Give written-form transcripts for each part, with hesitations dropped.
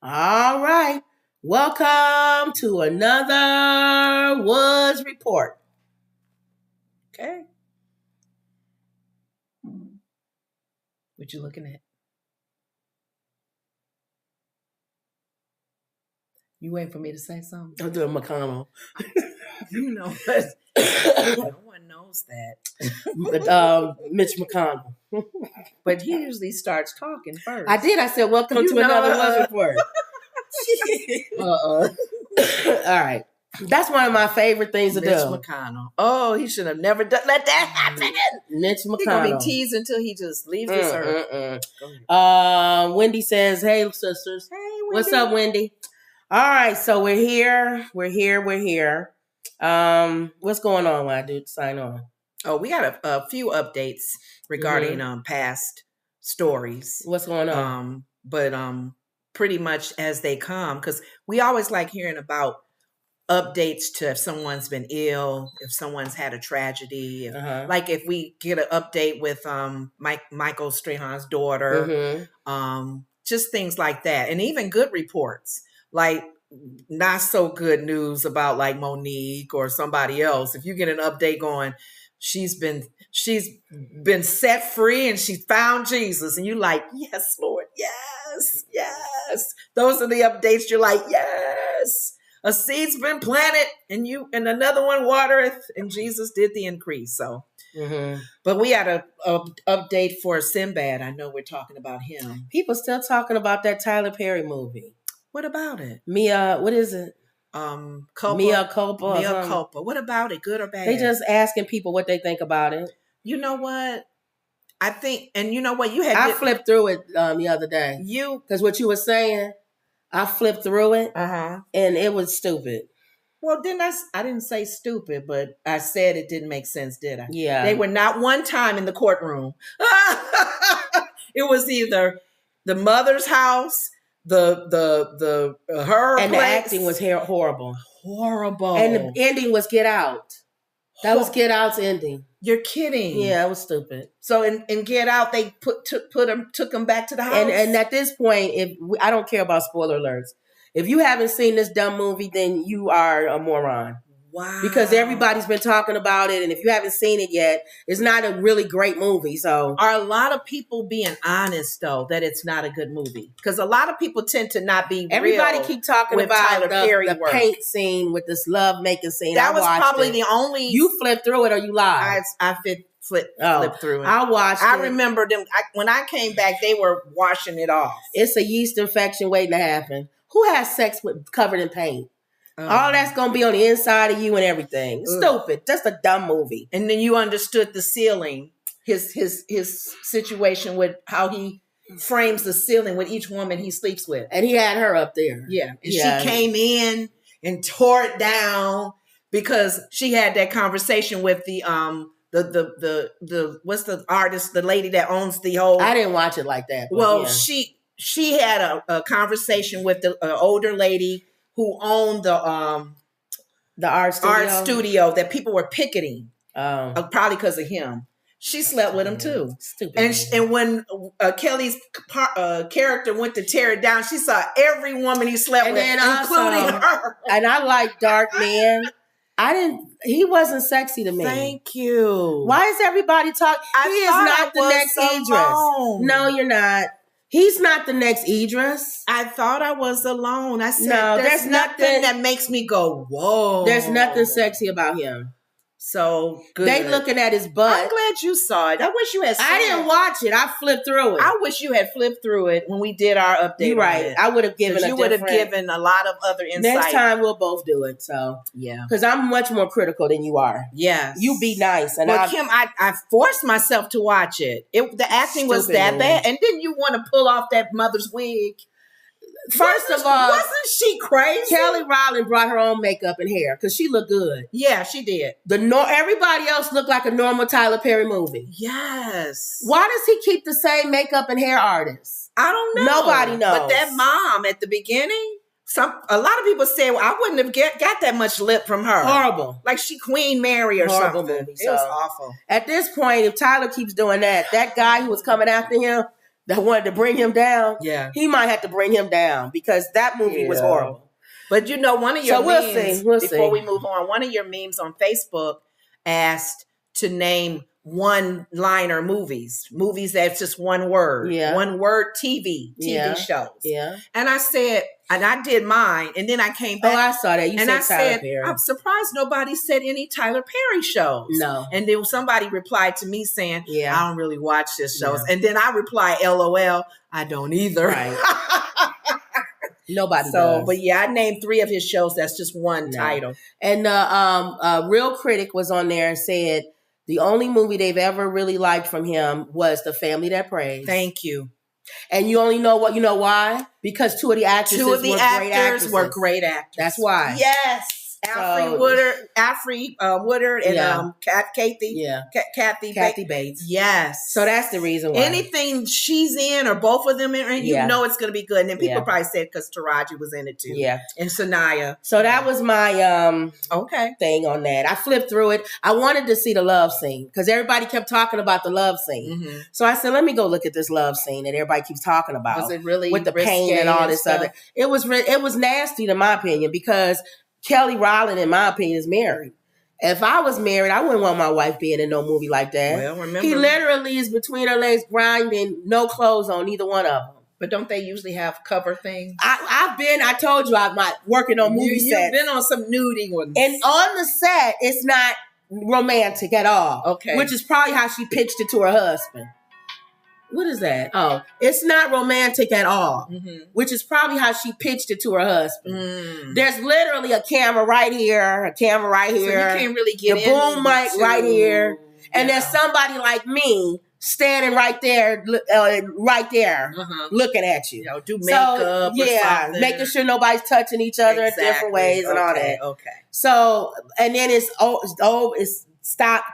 All right. Welcome to another Woods Report. Okay. What you looking at? You waiting for me to say something? I'm doing McConnell. You know what? No one knows that. Mitch McConnell. But he usually starts talking first. I did. I said, welcome to another Woods Report. All right. That's one of my favorite things to do. Mitch McConnell. Oh, he should have never let that happen. Mitch McConnell. He's going to be teased until he just leaves this earth. Wendy says, hey, sisters. Hey, Wendy. What's up, Wendy? All right, so we're here. What's going on when I do sign on? Oh, we got a few updates regarding past stories. What's going on? But pretty much as they come, because we always like hearing about updates to if someone's been ill, if someone's had a tragedy, like if we get an update with Michael Strahan's daughter, just things like that, and even good reports. Like not so good news about like Monique or somebody else. If you get an update going, she's been set free and she found Jesus, and you like, yes, Lord, yes. Those are the updates. You're like, yes, a seed's been planted, and another one watereth, and Jesus did the increase. So, but we had a update for Sinbad. I know we're talking about him. People still talking about that Tyler Perry movie. What about it? What is it? Culpa. Mea culpa. Mea culpa. What about it? Good or bad? They just asking people what they think about it. You know what? I think, and you know what? I flipped through it the other day. Because what you were saying, I flipped through it, and it was stupid. Well, I didn't say stupid, but I said it didn't make sense, did I? Yeah. They were not one time in the courtroom. It was either the mother's house, her and place. The acting was horrible, and the ending was Get Out. That was Get Out's ending. You're kidding? Yeah, it was stupid. So in Get Out, they took him back to the house. And at this point, I don't care about spoiler alerts. If you haven't seen this dumb movie, then you are a moron. Wow. Because everybody's been talking about it, and if you haven't seen it yet, it's not a really great movie. So, are a lot of people being honest though that it's not a good movie? Because a lot of people tend to not be. Everybody keep talking about the paint scene with this love making scene. That was probably the only. You flipped through it or you lied? I flipped through it. I watched. I remember them when I came back. They were washing it off. It's a yeast infection waiting to happen. Who has sex covered in paint? All that's going to be on the inside of you and everything. Stupid. Just a dumb movie. And then you understood the ceiling, his situation with how he frames the ceiling with each woman he sleeps with. And he had her up there. Yeah. And she came in and tore it down because she had that conversation with the what's the artist, the lady that owns the whole. I didn't watch it like that. Well, she had a conversation with the older lady who owned the art studio that people were picketing, probably because of him. She slept with him too. Stupid. And when Kelly's character went to tear it down, she saw every woman he slept with, including her. And I like dark men. He wasn't sexy to me. Thank you. Why is everybody talking? He is not the next Idris. No, you're not. He's not the next Idris. I thought I was alone. I said, no, there's nothing that makes me go, whoa. There's nothing sexy about him. So good. They looking at his butt. I'm glad you saw it. I wish you had seen it. I didn't watch it. I flipped through it. I wish you had flipped through it when we did our update. You're right. I would have given you would have given a lot of other insight. Next time we'll both do it. So yeah. Because I'm much more critical than you are. Yes. You be nice. And Kim, I forced myself to watch it. The acting was that bad. And then you want to pull off that mother's wig. First of all, wasn't she crazy? Kelly Rowland brought her own makeup and hair because she looked good. Yeah, she did. Everybody else looked like a normal Tyler Perry movie. Yes. Why does he keep the same makeup and hair artist? I don't know. Nobody knows. But that mom at the beginning, a lot of people say, well, I wouldn't have got that much lip from her. Horrible. Like she Queen Mary or horrible something. Movie, it was awful. At this point, if Tyler keeps doing that guy who was coming after him, that wanted to bring him down, he might have to bring him down because that movie was horrible. But one of your memes, we'll before see. we move on, one of your memes on Facebook asked to name one-liner movies that's just one word, one word TV shows. Yeah. And I said, and I did mine, and then I came back. Oh, I saw that. You and said Tyler Perry. I'm surprised nobody said any Tyler Perry shows. No. And then somebody replied to me saying, I don't really watch this shows. And then I replied, LOL, I don't either. Right. Nobody does. But I named 3 of his shows. That's just one title. And Real Critic was on there and said the only movie they've ever really liked from him was The Family That Prays. Thank you. And you only know why? Because 2 of the actors were great actors. That's why. Yes. Afri Woodard and Kathy Bates. Yes. So that's the reason why. Anything she's in or both of them in, you know it's going to be good. And then people probably said because Taraji was in it too. Yeah. And Sanaya. So that was my thing on that. I flipped through it. I wanted to see the love scene because everybody kept talking about the love scene. Mm-hmm. So I said, let me go look at this love scene that everybody keeps talking about. Was it really with the pain and all this other? It was nasty in my opinion because Kelly Rowland, in my opinion, is married. If I was married, I wouldn't want my wife being in no movie like that. Well, remember, he literally is between her legs grinding, no clothes on either one of them. But don't they usually have cover things? I told you, I'm not working on movie sets. You've been on some nudie ones. And on the set, it's not romantic at all. Okay. Which is probably how she pitched it to her husband. What is that? Oh, it's not romantic at all, which is probably how she pitched it to her husband. Mm. There's literally a camera right here, a camera right here. So you can't really get the boom mic right here. And there's somebody like me standing right there, looking at you. Do makeup or something. Making sure nobody's touching each other in different ways and all that. Okay. So, and then it's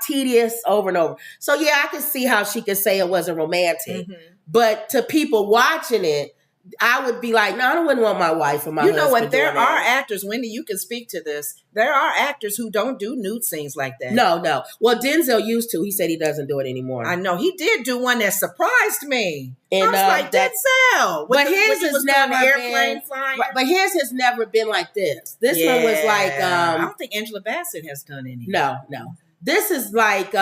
tedious over and over. So I can see how she could say it wasn't romantic. Mm-hmm. But to people watching it, I would be like, no, I wouldn't want my wife and my husband. You know what? There are actors, Wendy, you can speak to this. There are actors who don't do nude scenes like that. No. Well, Denzel used to. He said he doesn't do it anymore. I know. He did do one that surprised me. And I was like, Denzel. But his has never been. But his has never been like this. This one was like. I don't think Angela Bassett has done any. No. This is like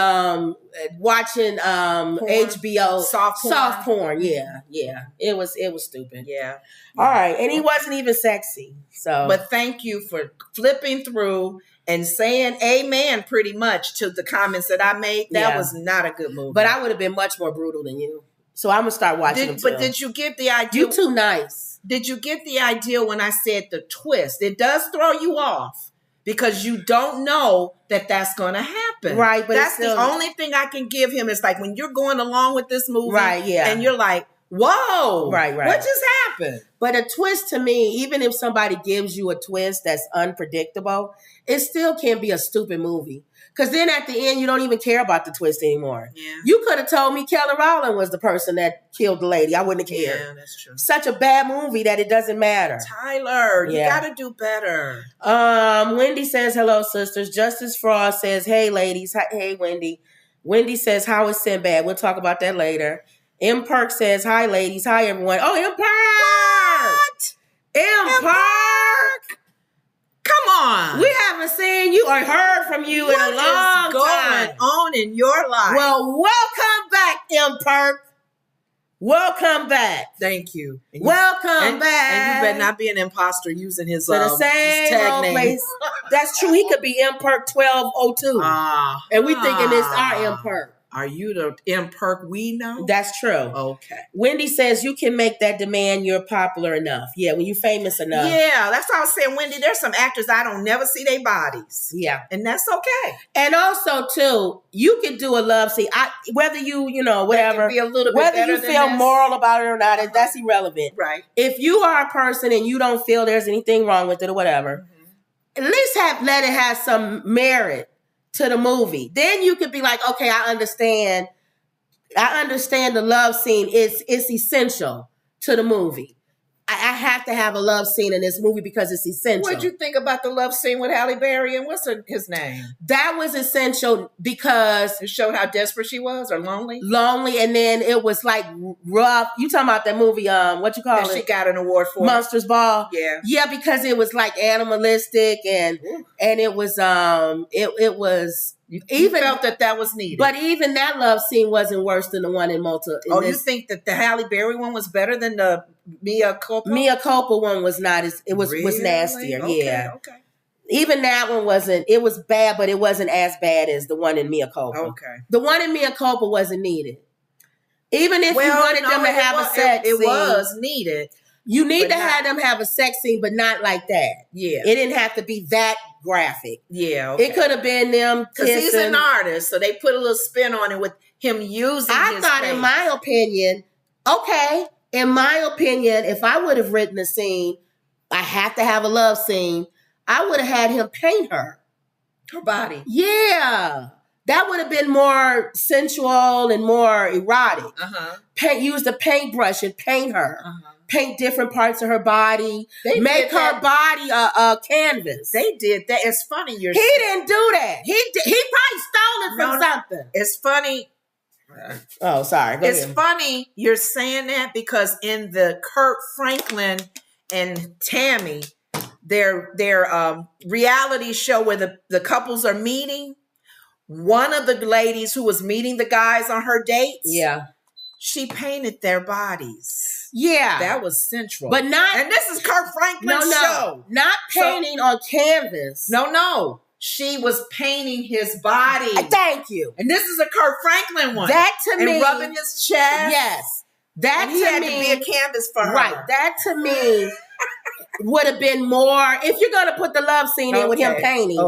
watching HBO soft porn. Yeah. It was stupid. Yeah. All right, and he wasn't even sexy. So, but thank you for flipping through and saying amen pretty much to the comments that I made. That was not a good movie. But I would have been much more brutal than you. So I'm gonna start watching them too. But did you get the idea? You too nice. Did you get the idea when I said the twist? It does throw you off. Because you don't know that that's going to happen. Right. But that's the only thing I can give him is like when you're going along with this movie. Right, yeah. And you're like, whoa. Right. What just happened? But a twist to me, even if somebody gives you a twist that's unpredictable, it still can be a stupid movie. Because then at the end, you don't even care about the twist anymore. Yeah. You could have told me Kelly Rowland was the person that killed the lady. I wouldn't have cared. Yeah, that's true. Such a bad movie that it doesn't matter. Tyler, you got to do better. Wendy says, hello, sisters. Justice Frost says, hey, ladies. Hey, Wendy. Wendy says, how is Sinbad? We'll talk about that later. M. Perk says, hi, ladies. Hi, everyone. Oh, M. Perk! What? M. Perk! Come on. We haven't seen you or heard from you in a long time. What is going on in your life? Well, welcome back, M. Perk. Welcome back. Thank you. Welcome back. And you better not be an imposter using his, the same tag name. Place. That's true. He could be M. Perk 1202. And we thinking it's our M. Perk. Are you the M. Perk we know? That's true. Okay. Wendy says you can make that demand you're popular enough. Yeah, when you're famous enough. Yeah, that's what I was saying, Wendy. There's some actors I don't never see their bodies. Yeah. And that's okay. And also, too, you could do a love scene. Whether you whatever. Be a little bit whether better you feel moral about it or not, that's irrelevant. Right. If you are a person and you don't feel there's anything wrong with it or whatever, at least let it have some merit to the movie. Then you could be like, okay, I understand the love scene. It's essential to the movie. I have to have a love scene in this movie because it's essential. What'd you think about the love scene with Halle Berry and what's his name? That was essential because it showed how desperate she was or lonely. Lonely, and then it was like rough. You talking about that movie? What you call it? She got an award for Monsters Ball. Yeah, because it was like animalistic and it was it was. You felt that was needed. But even that love scene wasn't worse than the one in you think that the Halle Berry one was better than the Mia Culpa? Mia Culpa one was not as, it was nastier. Okay. Even that one wasn't, it was bad, but it wasn't as bad as the one in Mia Culpa. Okay. The one in Mia Culpa wasn't needed. Even if you wanted them to have a sex scene. It was needed. You need to have them have a sex scene, but not like that. Yeah. It didn't have to be that graphic. Yeah. Okay. It could have been them because he's an artist, so they put a little spin on it with him using his face. in my opinion, if I would have written a scene, I have to have a love scene, I would have had him paint her body. Yeah. That would have been more sensual and more erotic. Use the paintbrush and paint her. Paint different parts of her body. Make her body a canvas. They did that. It's funny. He didn't do that. He probably stole it from something. It's funny. Oh, sorry. Go it's ahead. funny you're saying that because in the Kurt Franklin and Tammy, their reality show where the couples are meeting, one of the ladies who was meeting the guys on her dates, she painted their bodies. Yeah. That was central. But not... And this is Kurt Franklin's show. Not painting on canvas. No. She was painting his body. Thank you. And this is a Kurt Franklin one. That to me... And rubbing his chest. Yes. That and he had to be a canvas for her. Right. That to me would have been more... If you're going to put the love scene in with him painting,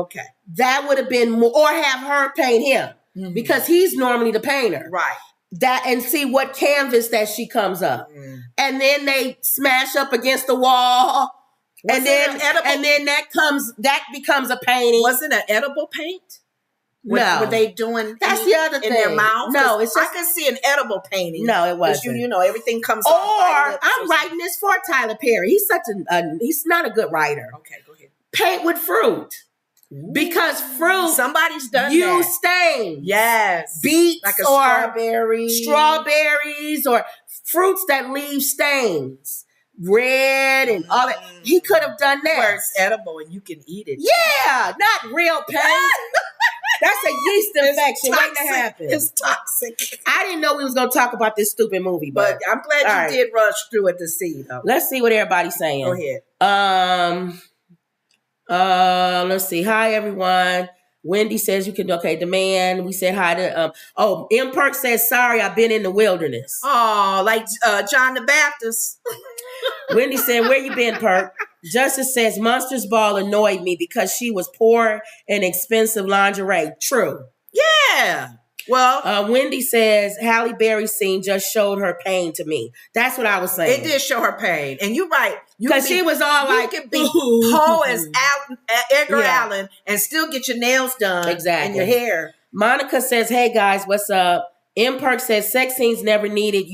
that would have been more... Or have her paint him. Because he's normally the painter. Right. That and see what canvas that she comes up. And then they smash up against the wall. And then that becomes a painting. Was it an edible paint? No. Were they doing that's the other thing. In their mouth? No, it's just, I could see an edible painting. No, it wasn't. You know, everything comes or off. I'm writing this for Tyler Perry. He's such he's not a good writer. Okay, go ahead. Paint with fruit. Because fruit, somebody's done use stains. Yes. Beets like a or strawberries or fruits that leave stains. Red and all that. He could have done that. Where it's edible and you can eat it. Yeah, not real paint. That's a yeast infection waiting to happen. It's toxic. I didn't know we was going to talk about this stupid movie. But I'm glad you did rush through it to see, though. Let's see what everybody's saying. Go ahead. Let's see. Hi, everyone. Wendy says you can, the man. We said hi to, M. Perk says, sorry, I've been in the wilderness. Oh, like John the Baptist. Wendy said, where you been, Perk? Justice says, Monsters Ball annoyed me because she was poor and expensive lingerie. True. Yeah. Well, Wendy says Halle Berry's scene just showed her pain to me. That's what I was saying. It did show her pain, and you're right. Because she was all like, you could be whole as Edgar Allan and still get your nails done, and your hair. Monica says, "Hey guys, what's up?" M. Perk says, sex scenes never needed,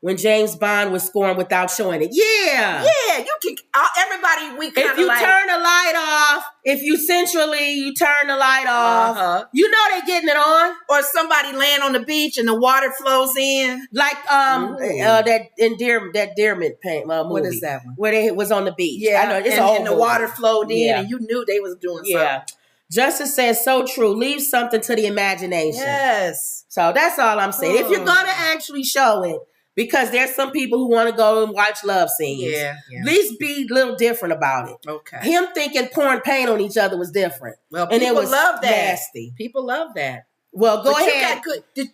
when James Bond was scoring without showing it. Yeah. Yeah, you can, everybody, we kind of if you turn the light off, if you sensually, turn the light off, they're getting it on. Or somebody laying on the beach and the water flows in. Like that endearment paint movie. What is that one? Where they was on the beach. Yeah, I know, it's and the water flowed in and you knew they was doing something. Justice says, so true. Leave something to the imagination. Yes. So that's all I'm saying. If you're going to actually show it, because there's some people who want to go and watch love scenes. Yeah. At least be a little different about it. Okay. Him thinking pouring paint on each other was different. Well, and people it was love that. Nasty. People love that. Well, go ahead.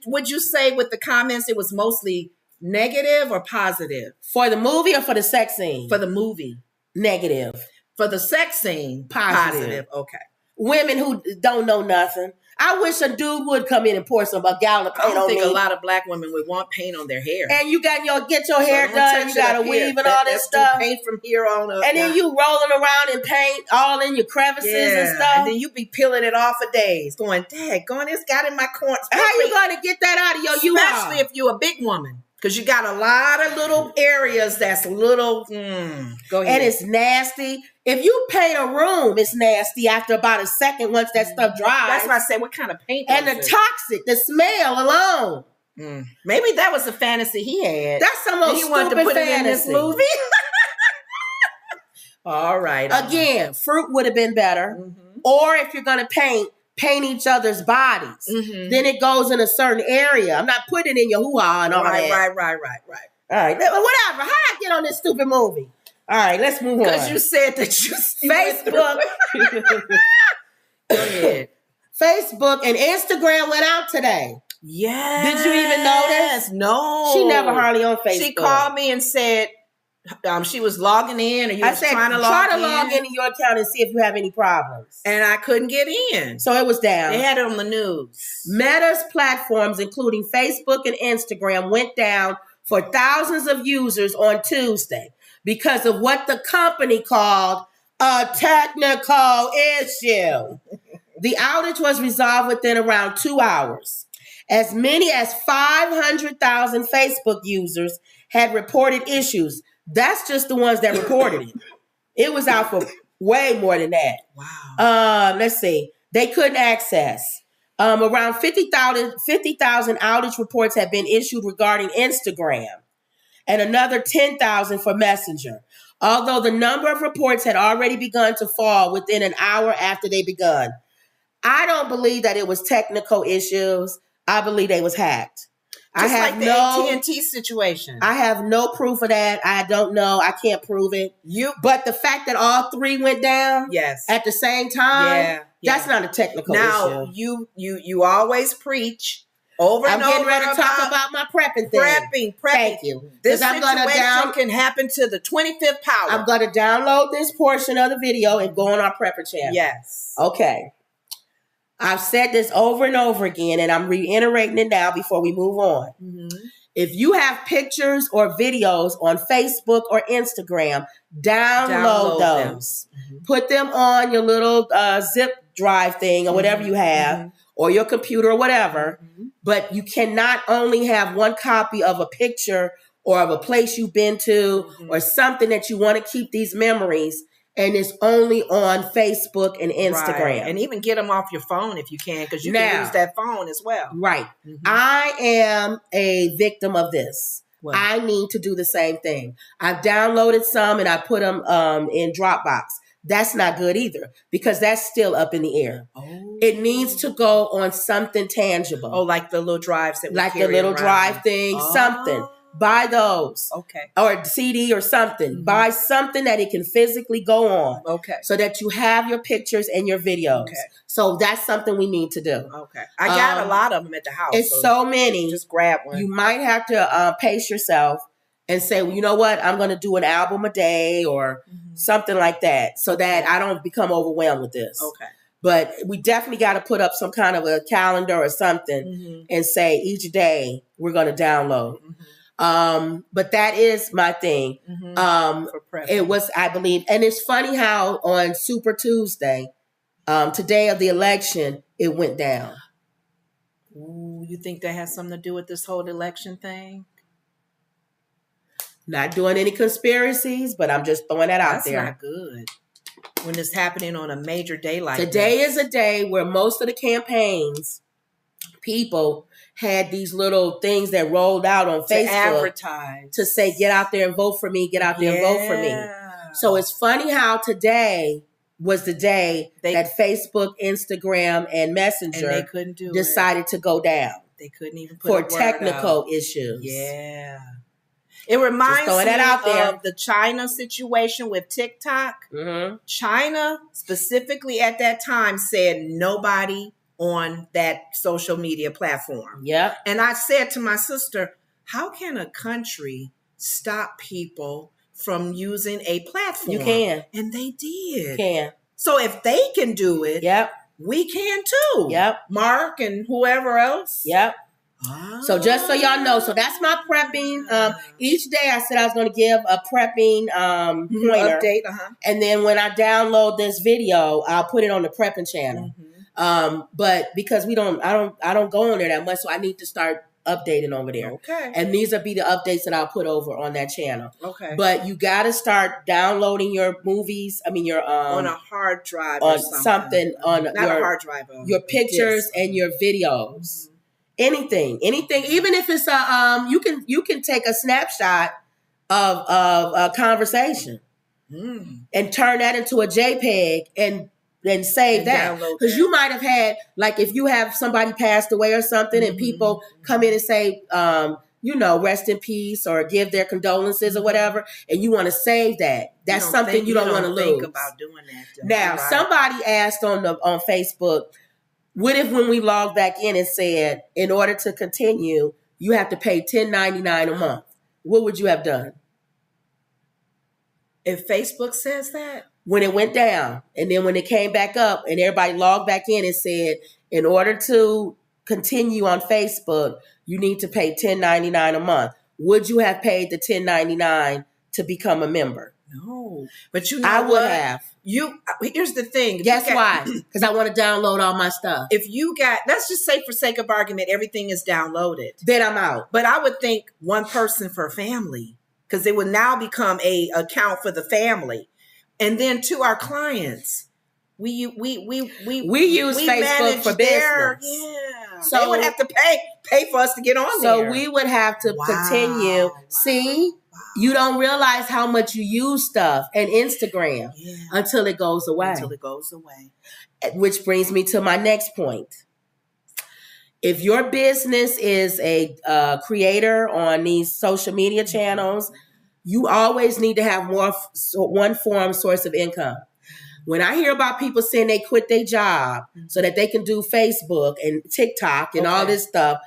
Would you say with the comments it was mostly negative or positive? For the movie or for the sex scene? For the movie. Negative. For the sex scene? Positive. Okay. Women who don't know nothing. I wish a dude would come in and pour a gallon of paint on me. I don't think a lot of black women would want paint on their hair. And you got get your hair done, you got to weave and all this stuff. Paint from here on up. And then you rolling around in paint all in your crevices and stuff. And then you be peeling it off for days, going, daggone, it's got in my corner. How you going to get that out of your U-Haul? Especially if you're a big woman. Because you got a lot of little areas that's little. Go ahead. And it's nasty. If you paint a room, it's nasty after about a second once that stuff dries. That's why I said, what kind of paint? And the toxic, the smell alone. Maybe that was a fantasy he had. That's the most stupid fantasy. In this movie. All right. Again, fruit would have been better. Or if you're going to paint each other's bodies. Then it goes in a certain area. I'm not putting it in your hoo-ha and all that. Right. All right. Whatever. How I get on this stupid movie? All right, let's move on. Because you said that you Facebook. Go ahead. Facebook and Instagram went out today. Yes. Did you even notice? No. She never hardly on Facebook. She called me and said she was logging in, or you was trying to log into your account and see if you have any problems. And I couldn't get in. So it was down. They had it on the news. Meta's platforms, including Facebook and Instagram, went down for thousands of users on Tuesday because of what the company called a technical issue. The outage was resolved within around 2 hours. As many as 500,000 Facebook users had reported issues. That's just the ones that reported it. It was out for way more than that. Wow. Let's see. They couldn't access. Around 50,000 outage reports have been issued regarding Instagram and another 10,000 for Messenger. Although the number of reports had already begun to fall within an hour after they begun. I don't believe that it was technical issues. I believe they was hacked. Just like the AT&T situation. I have no proof of that. I don't know. I can't prove it. But the fact that all three went down at the same time, that's not a technical issue. Now, you always preach over and over. I'm getting ready to talk about my prepping thing. Prepping. Thank you. This situation can happen to the 25th power. I'm going to download this portion of the video and go on our prepper channel. Yes. Okay. I've said this over and over again, and I'm reiterating it now before we move on. If you have pictures or videos on Facebook or Instagram, download those. Put them on your little zip drive thing or whatever you have, or your computer or whatever. But you cannot only have one copy of a picture or of a place you've been to or something that you want to keep these memories. And it's only on Facebook and Instagram. Right. And even get them off your phone if you can, because you can use that phone as well. Right. I am a victim of this. What? I need to do the same thing. I've downloaded some and I put them in Dropbox. That's not good either, because that's still up in the air. It needs to go on something tangible. Oh, like the little drives that we like the little drive thing, something. Buy those. Okay. Or CD or something. Buy something that it can physically go on. Okay. So that you have your pictures and your videos. Okay. So that's something we need to do. Okay. I got a lot of them at the house. It's so many. Just grab one. You might have to pace yourself and say, well, you know what? I'm going to do an album a day or something like that so that I don't become overwhelmed with this. Okay. But we definitely got to put up some kind of a calendar or something and say each day we're going to download. But that is my thing. It was, I believe, and it's funny how on Super Tuesday, today of the election, it went down. Ooh, you think that has something to do with this whole election thing? Not doing any conspiracies, but I'm just throwing that out there. That's not good. When it's happening on a major day like today is a day where most of the campaigns, people had these little things that rolled out on Facebook advertise to say, get out there and vote for me, get out there and vote for me. So it's funny how today was the day that Facebook, Instagram, and Messenger and they couldn't decided to go down. They couldn't even put for technical issues. Yeah. It reminds me of the China situation with TikTok. China specifically at that time said nobody on that social media platform. Yep. And I said to my sister, how can a country stop people from using a platform? You can. And they did. You can. So if they can do it, yep, we can too. Yep. Mark and whoever else. Yep. So just so y'all know, so that's my prepping. Each day I said I was going to give a prepping pointer. Update. And then when I download this video, I'll put it on the prepping channel. But because I don't go on there that much, so I need to start updating over there. Okay. And these will be the updates that I'll put over on that channel. Okay. But you got to start downloading your movies. I mean, your on a hard drive on or something. on Not your a hard drive. Your pictures and your videos. Anything, even if it's you can take a snapshot of a conversation and turn that into a JPEG and save that, because you might have had, like, if you have somebody passed away or something and people come in and say rest in peace or give their condolences or whatever, and you want to save that. That's something you don't want to lose. Think about doing that. Now, somebody asked on Facebook, what if when we logged back in and said, in order to continue, you have to pay $10.99 a month? What would you have done? If Facebook says that? When it went down, and then when it came back up and everybody logged back in and said, in order to continue on Facebook, you need to pay $10.99 a month. Would you have paid the $10.99 to become a member? No. But you know I would have. Here's the thing. Guess why? Because I want to download all my stuff. If you let's just say for sake of argument, everything is downloaded. Then I'm out. But I would think one person for family, because it would now become a account for the family. And then to our clients, we use Facebook for business. So they would have to pay for us to get on there. So we would have to continue. See? You don't realize how much you use stuff and Instagram until it goes away. Which brings me to my next point. If your business is a creator on these social media channels, you always need to have one source of income. When I hear about people saying they quit their job so that they can do Facebook and TikTok and all this stuff,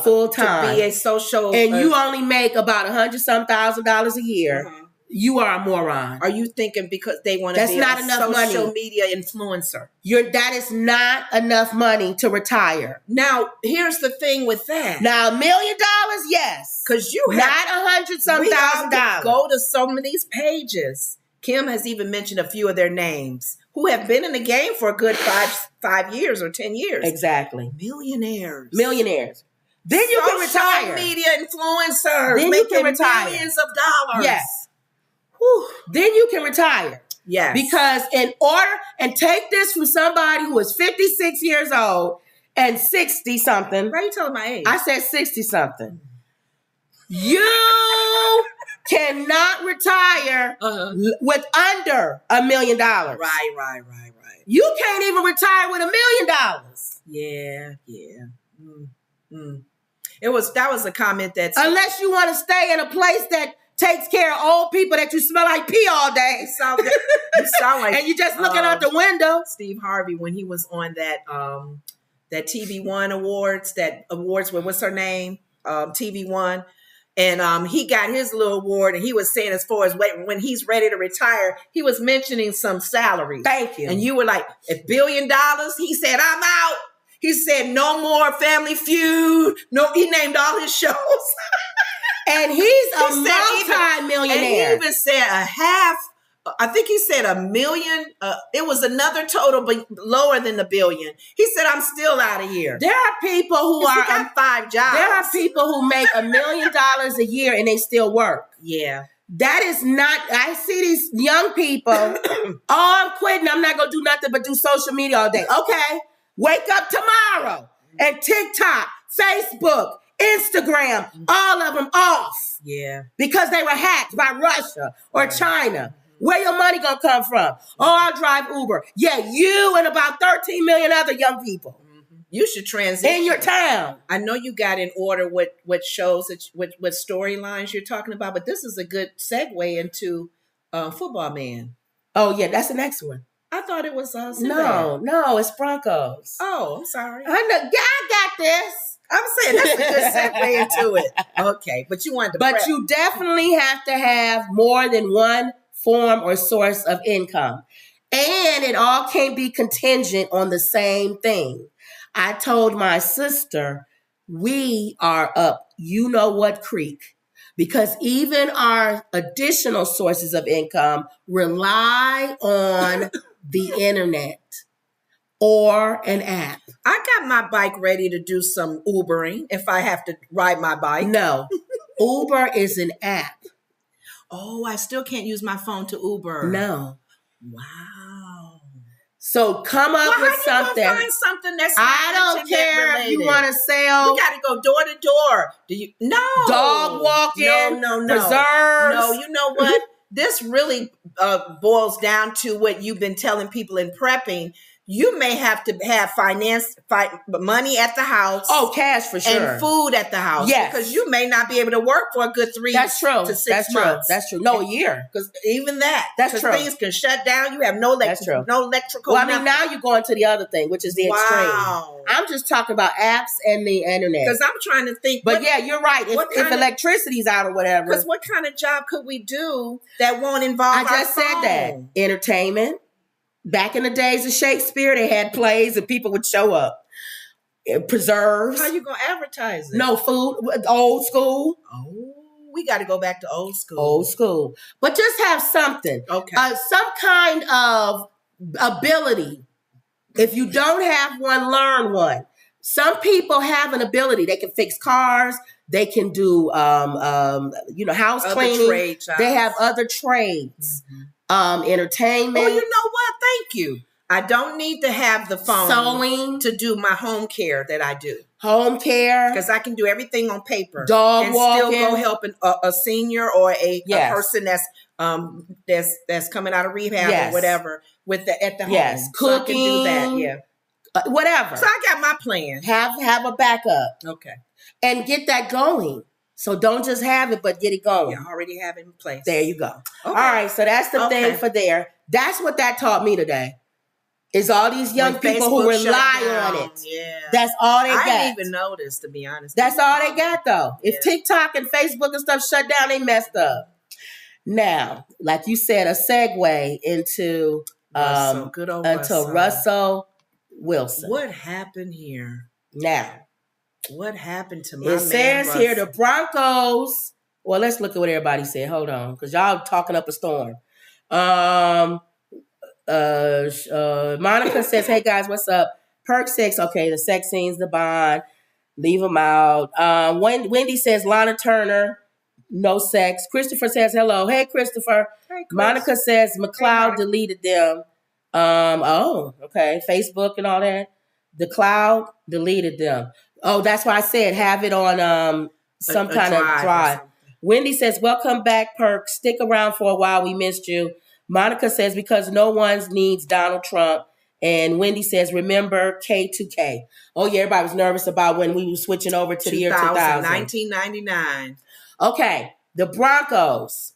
full time, to be a social, and you only make about $100,000 a year, you are a moron. Are you thinking because they want to be a social media influencer? That is not enough money to retire. Now, here's the thing with that. Now, $1 million, yes, because you have not $100,000. Go to some of these pages. Kim has even mentioned a few of their names who have been in the game for a good 5 years or 10 years. Exactly. Millionaires. Then you can retire. Social media influencers. Then you can retire. Millions of dollars. Yes. Whew. Then you can retire. Yes. Because and take this from somebody who is 56 years old and 60 something. Why are you telling my age? I said 60 something. You cannot retire with under $1 million. Right. You can't even retire with $1 million. Yeah. That was a comment that unless you want to stay in a place that takes care of old people that you smell like pee all day. You sound like, and you just looking out the window. Steve Harvey, when he was on that TV One awards, with what's her name, TV One, and he got his little award, and he was saying as far as when he's ready to retire, he was mentioning some salaries. Thank you. And you were like, $1 billion. He said, I'm out. He said, no more Family Feud. No, he named all his shows. And he's a multi-millionaire. And he even said I think he said $1 million. It was another total, but lower than the billion. He said, I'm still out of here. There are people who got 5 jobs. There are people who make $1 million a year and they still work. Yeah. That is not, I see these young people, I'm quitting. I'm not going to do nothing but do social media all day. Okay. Wake up tomorrow and TikTok, Facebook, Instagram, all of them off. Yeah. Because they were hacked by Russia or China. Where your money gonna come from? Oh, I'll drive Uber. Yeah, you and about 13 million other young people. You should transition. In your town. I know you got in order what shows, what storylines you're talking about, but this is a good segue into Football Man. Oh, yeah, that's the next one. I thought it was Sinbad. No, it's Broncos. Oh, I'm sorry. I know. Yeah, I got this. I'm saying that's a good segue into it. Okay, but you wanted to But you definitely have to have more than one form or source of income. And it all can't be contingent on the same thing. I told my sister, we are up you know what creek. Because even our additional sources of income rely on the internet. or an app. I got my bike ready to do some Ubering if I have to ride my bike. No, Uber is an app. Oh, I still can't use my phone to Uber. No. Wow. So come up with something. Find something that's I don't care if you want to sell. We got to go door to door. Do you? No. Dog walking. No. Preserves. No. You know what? This really boils down to what you've been telling people in prepping. You may have to have money at the house. Oh, cash for sure. And food at the house. Yes. Because you may not be able to work for a good 3 to 6 months. That's true. No, a year. Because even that. That's true. Things can shut down. You have no electrical. Well, I mean, now you're going to the other thing, which is the extreme. I'm just talking about apps and the internet. Because I'm trying to think. But yeah, you're right. If electricity's out or whatever. Because what kind of job could we do that won't involve I just said that. Entertainment. Back in the days of Shakespeare, they had plays and people would show up. Preserves. How you going to advertise it? No food. Old school. Oh, we got to go back to old school. Old school. But just have something. Okay. Some kind of ability. If you don't have one, learn one. Some people have an ability. They can fix cars. They can do, house cleaning. They have other trades. Mm-hmm. Entertainment. Oh, you know what? Thank you. I don't need to have the phone sewing to do my home care that I do. Home care. Because I can do everything on paper. Dog walking. Still go help a senior or a person that's coming out of rehab or whatever at the home. Yes. Cooking. So I can do that. Yeah. Whatever. So I got my plan. Have a backup. Okay. And get that going. So don't just have it, but get it going. You already have it in place. There you go. Okay. All right. So that's the thing for there. That's what that taught me today. Is all these young people who rely on it. Yeah. That's all they got. I didn't even notice, to be honest. That's all they got, though. If TikTok and Facebook and stuff shut down, they messed up. Now, like you said, a segue into Russell Wilson. What happened here? Now. What happened to my man? It says here the Broncos. Well, let's look at what everybody said. Hold on, because y'all talking up a storm. Monica says, "Hey guys, what's up?" Perk 6. Okay, the sex scenes, the bond. Leave them out. Wendy says, "Lana Turner, no sex." Christopher says, "Hello, hey Christopher." Hey, Monica says, "McLeod deleted them." Okay, Facebook and all that. The cloud deleted them. Oh, that's why I said have it on some kind of drive. Wendy says, "Welcome back, Perk. Stick around for a while. We missed you." Monica says, "Because no one needs Donald Trump." And Wendy says, "Remember K2K." Oh, yeah, everybody was nervous about when we were switching over to the year 2000. 1999. Okay, the Broncos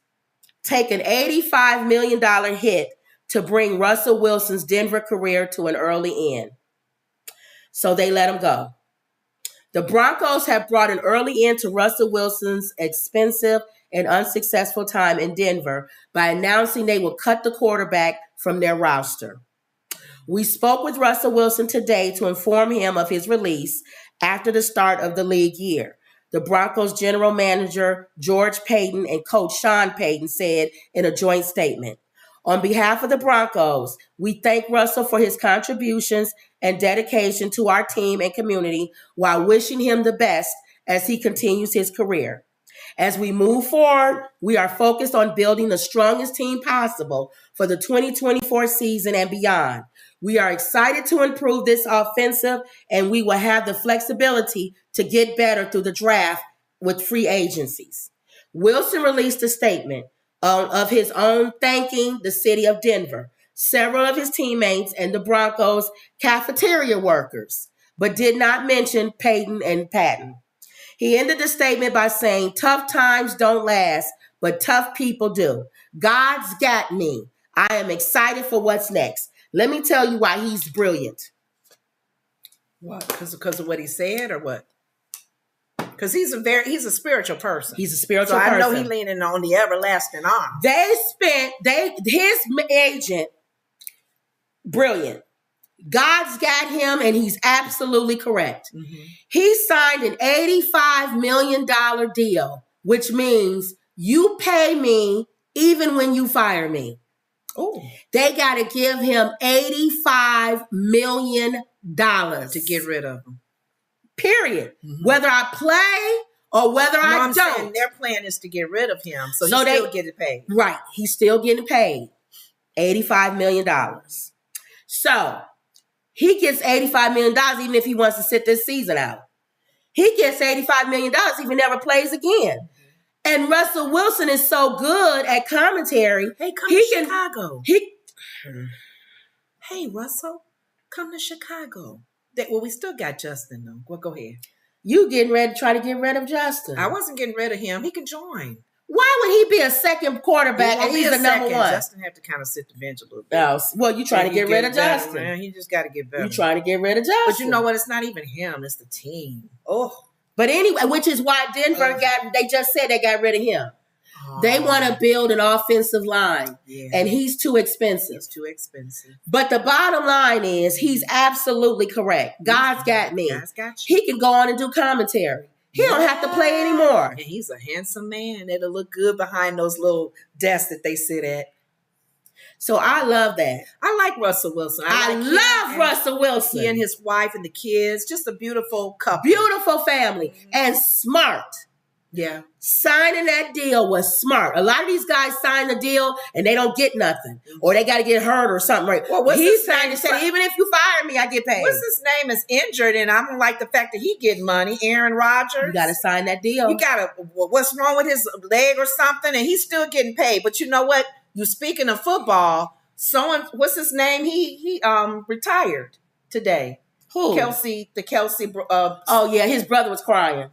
take an $85 million hit to bring Russell Wilson's Denver career to an early end. So they let him go. The Broncos have brought an early end to Russell Wilson's expensive and unsuccessful time in Denver by announcing they will cut the quarterback from their roster. We spoke with Russell Wilson today to inform him of his release after the start of the league year. The Broncos general manager, George Payton, and coach Sean Payton said in a joint statement, "On behalf of the Broncos, we thank Russell for his contributions and dedication to our team and community while wishing him the best as he continues his career. As we move forward, we are focused on building the strongest team possible for the 2024 season and beyond. We are excited to improve this offensive, and we will have the flexibility to get better through the draft with free agencies." Wilson released a statement of his own thanking the city of Denver, several of his teammates, and the Broncos cafeteria workers, but did not mention Payton and Patton. He ended the statement by saying, "Tough times don't last, but tough people do. God's got me. I am excited for what's next." Let me tell you why he's brilliant. What? Because of what he said, or what? Because he's a spiritual person. He's a spiritual person. I know he's leaning on the everlasting arm. His agent, brilliant. God's got him, and he's absolutely correct. Mm-hmm. He signed an $85 million deal, which means you pay me even when you fire me. Ooh. They got to give him $85 million to get rid of him. Period. Mm-hmm. Whether I play or whether I don't. Saying their plan is to get rid of him, so he's still getting paid. Right. He's still getting paid $85 million. So he gets $85 million even if he wants to sit this season out. He gets $85 million if he never plays again. And Russell Wilson is so good at commentary. Hey, come to Chicago. Hey, Russell, come to Chicago. Well, we still got Justin, though. Well, go ahead. You getting ready to try to get rid of Justin. I wasn't getting rid of him. He can join. Why would he be a second quarterback and he's the number one? Justin have to kind of sit the bench a little bit. Oh, well, you trying to get rid of Justin. Man. He just got to get better. You trying to get rid of Justin. But you know what? It's not even him. It's the team. Oh. But anyway, which is why Denver they just said they got rid of him. Oh. They want to build an offensive line. Yeah. And he's too expensive. He's too expensive. But the bottom line is he's absolutely correct. God's got me. God's got you. He can go on and do commentary. He don't have to play anymore. And he's a handsome man. It'll look good behind those little desks that they sit at. So I love that. I like Russell Wilson. I love Russell Wilson. He and his wife and the kids. Just a beautiful couple. Beautiful family. Mm-hmm. And smart. Yeah. Signing that deal was smart. A lot of these guys sign the deal and they don't get nothing. Or they got to get hurt or something. Right? Well, he signed and said, even if you fire me, I get paid. What's his name is injured and I don't like the fact that he getting money. Aaron Rodgers. You got to sign that deal. You got to, what's wrong with his leg or something? And he's still getting paid. But you know what? You speaking of football, what's his name? He retired today. Who? Kelsey. Oh, yeah. His brother was crying.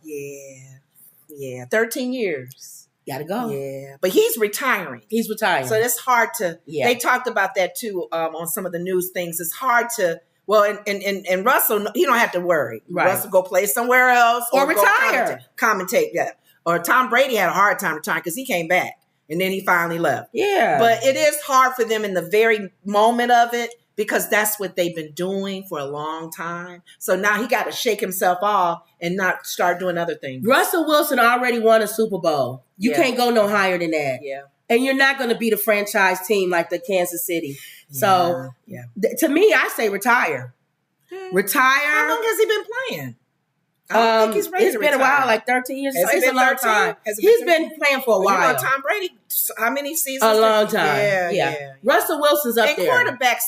Yeah, 13 years. Gotta go. Yeah, but he's retiring. He's retiring. So that's hard to, they talked about that too on some of the news things. It's hard to, well, and Russell, he don't have to worry. Right. Russell go play somewhere else. Or retire. Commentate, yeah. Or Tom Brady had a hard time retiring because he came back and then he finally left. Yeah. But it is hard for them in the very moment of it because that's what they've been doing for a long time. So now he got to shake himself off and not start doing other things. Russell Wilson already won a Super Bowl. You can't go no higher than that. Yeah. And you're not going to beat a franchise team like the Kansas City. So to me, I say retire. Retire. How long has he been playing? I don't think he's ready to retire. It's been a while, like 13 years. It's a long time. He's been playing for a while. You know, Tom Brady, how many seasons? A long time. Yeah. Russell Wilson's up there. And quarterbacks,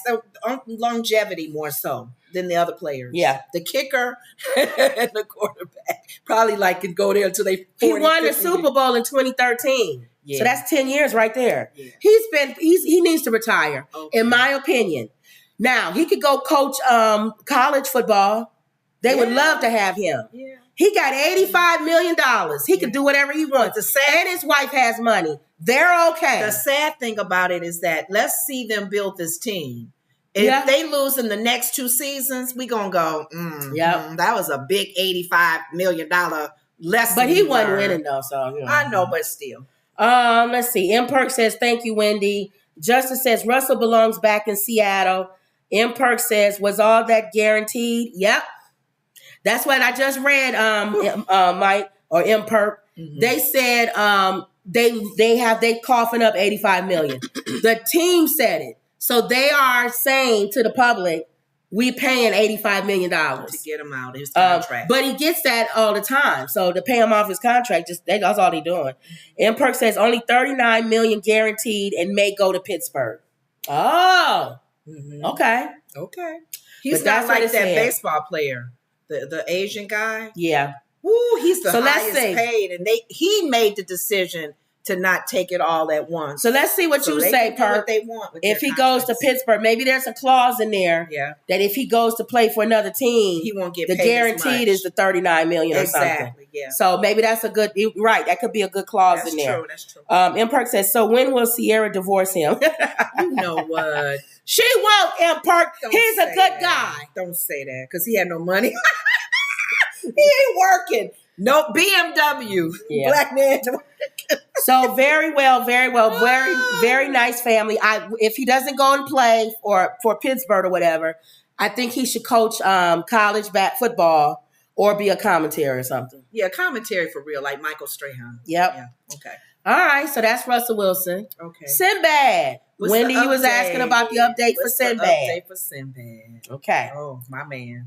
longevity more so than the other players. Yeah. The kicker and the quarterback probably could go there until they 40, He won 50. the Super Bowl in 2013. Yeah. So that's 10 years right there. Yeah. He needs to retire, in my opinion. Now, he could go coach college football. They would love to have him. Yeah. He got $85 million. He can do whatever he wants. And his wife has money. They're okay. The sad thing about it is that let's see them build this team. If they lose in the next 2 seasons, we going to go, that was a big $85 million lesson. But he wasn't winning though, so. You know. I know, but still. Let's see. M. Perk says, thank you, Wendy. Justice says, Russell belongs back in Seattle. M. Perk says, was all that guaranteed? Yep. That's what I just read, Mike or M. Perk. Mm-hmm. They said they coughing up $85 million. The team said it. So they are saying to the public, we paying $85 million. To get him out of his contract. But he gets that all the time. So to pay him off his contract, that's all they're doing. M. Perk says only $39 million guaranteed and may go to Pittsburgh. Oh, okay. He's not like that baseball player. The Asian guy? Yeah. Ooh, he's the highest paid. And he made the decision to not take it all at once. So let's see what you say, Perk. They want if he goes to Pittsburgh, maybe there's a clause in there that if he goes to play for another team, he won't get the paid guaranteed is the $39 million or something. Yeah. So maybe that's a good, right, that could be a good clause in there. That's true. M. Perk says, so when will Sierra divorce him? You know what? She won't, M. Perk. He's a good guy. Don't say that because he had no money. He ain't working. No BMW. Yeah. Black man. So very well, very, very nice family. If he doesn't go and play for Pittsburgh or whatever, I think he should coach college football or be a commentary or something. Yeah, commentary for real, like Michael Strahan. Yep. Yeah. Okay. All right, so that's Russell Wilson. Okay. Sinbad. Wendy, you was asking about the update for Sinbad. Update for Sinbad. Okay. Oh, my man.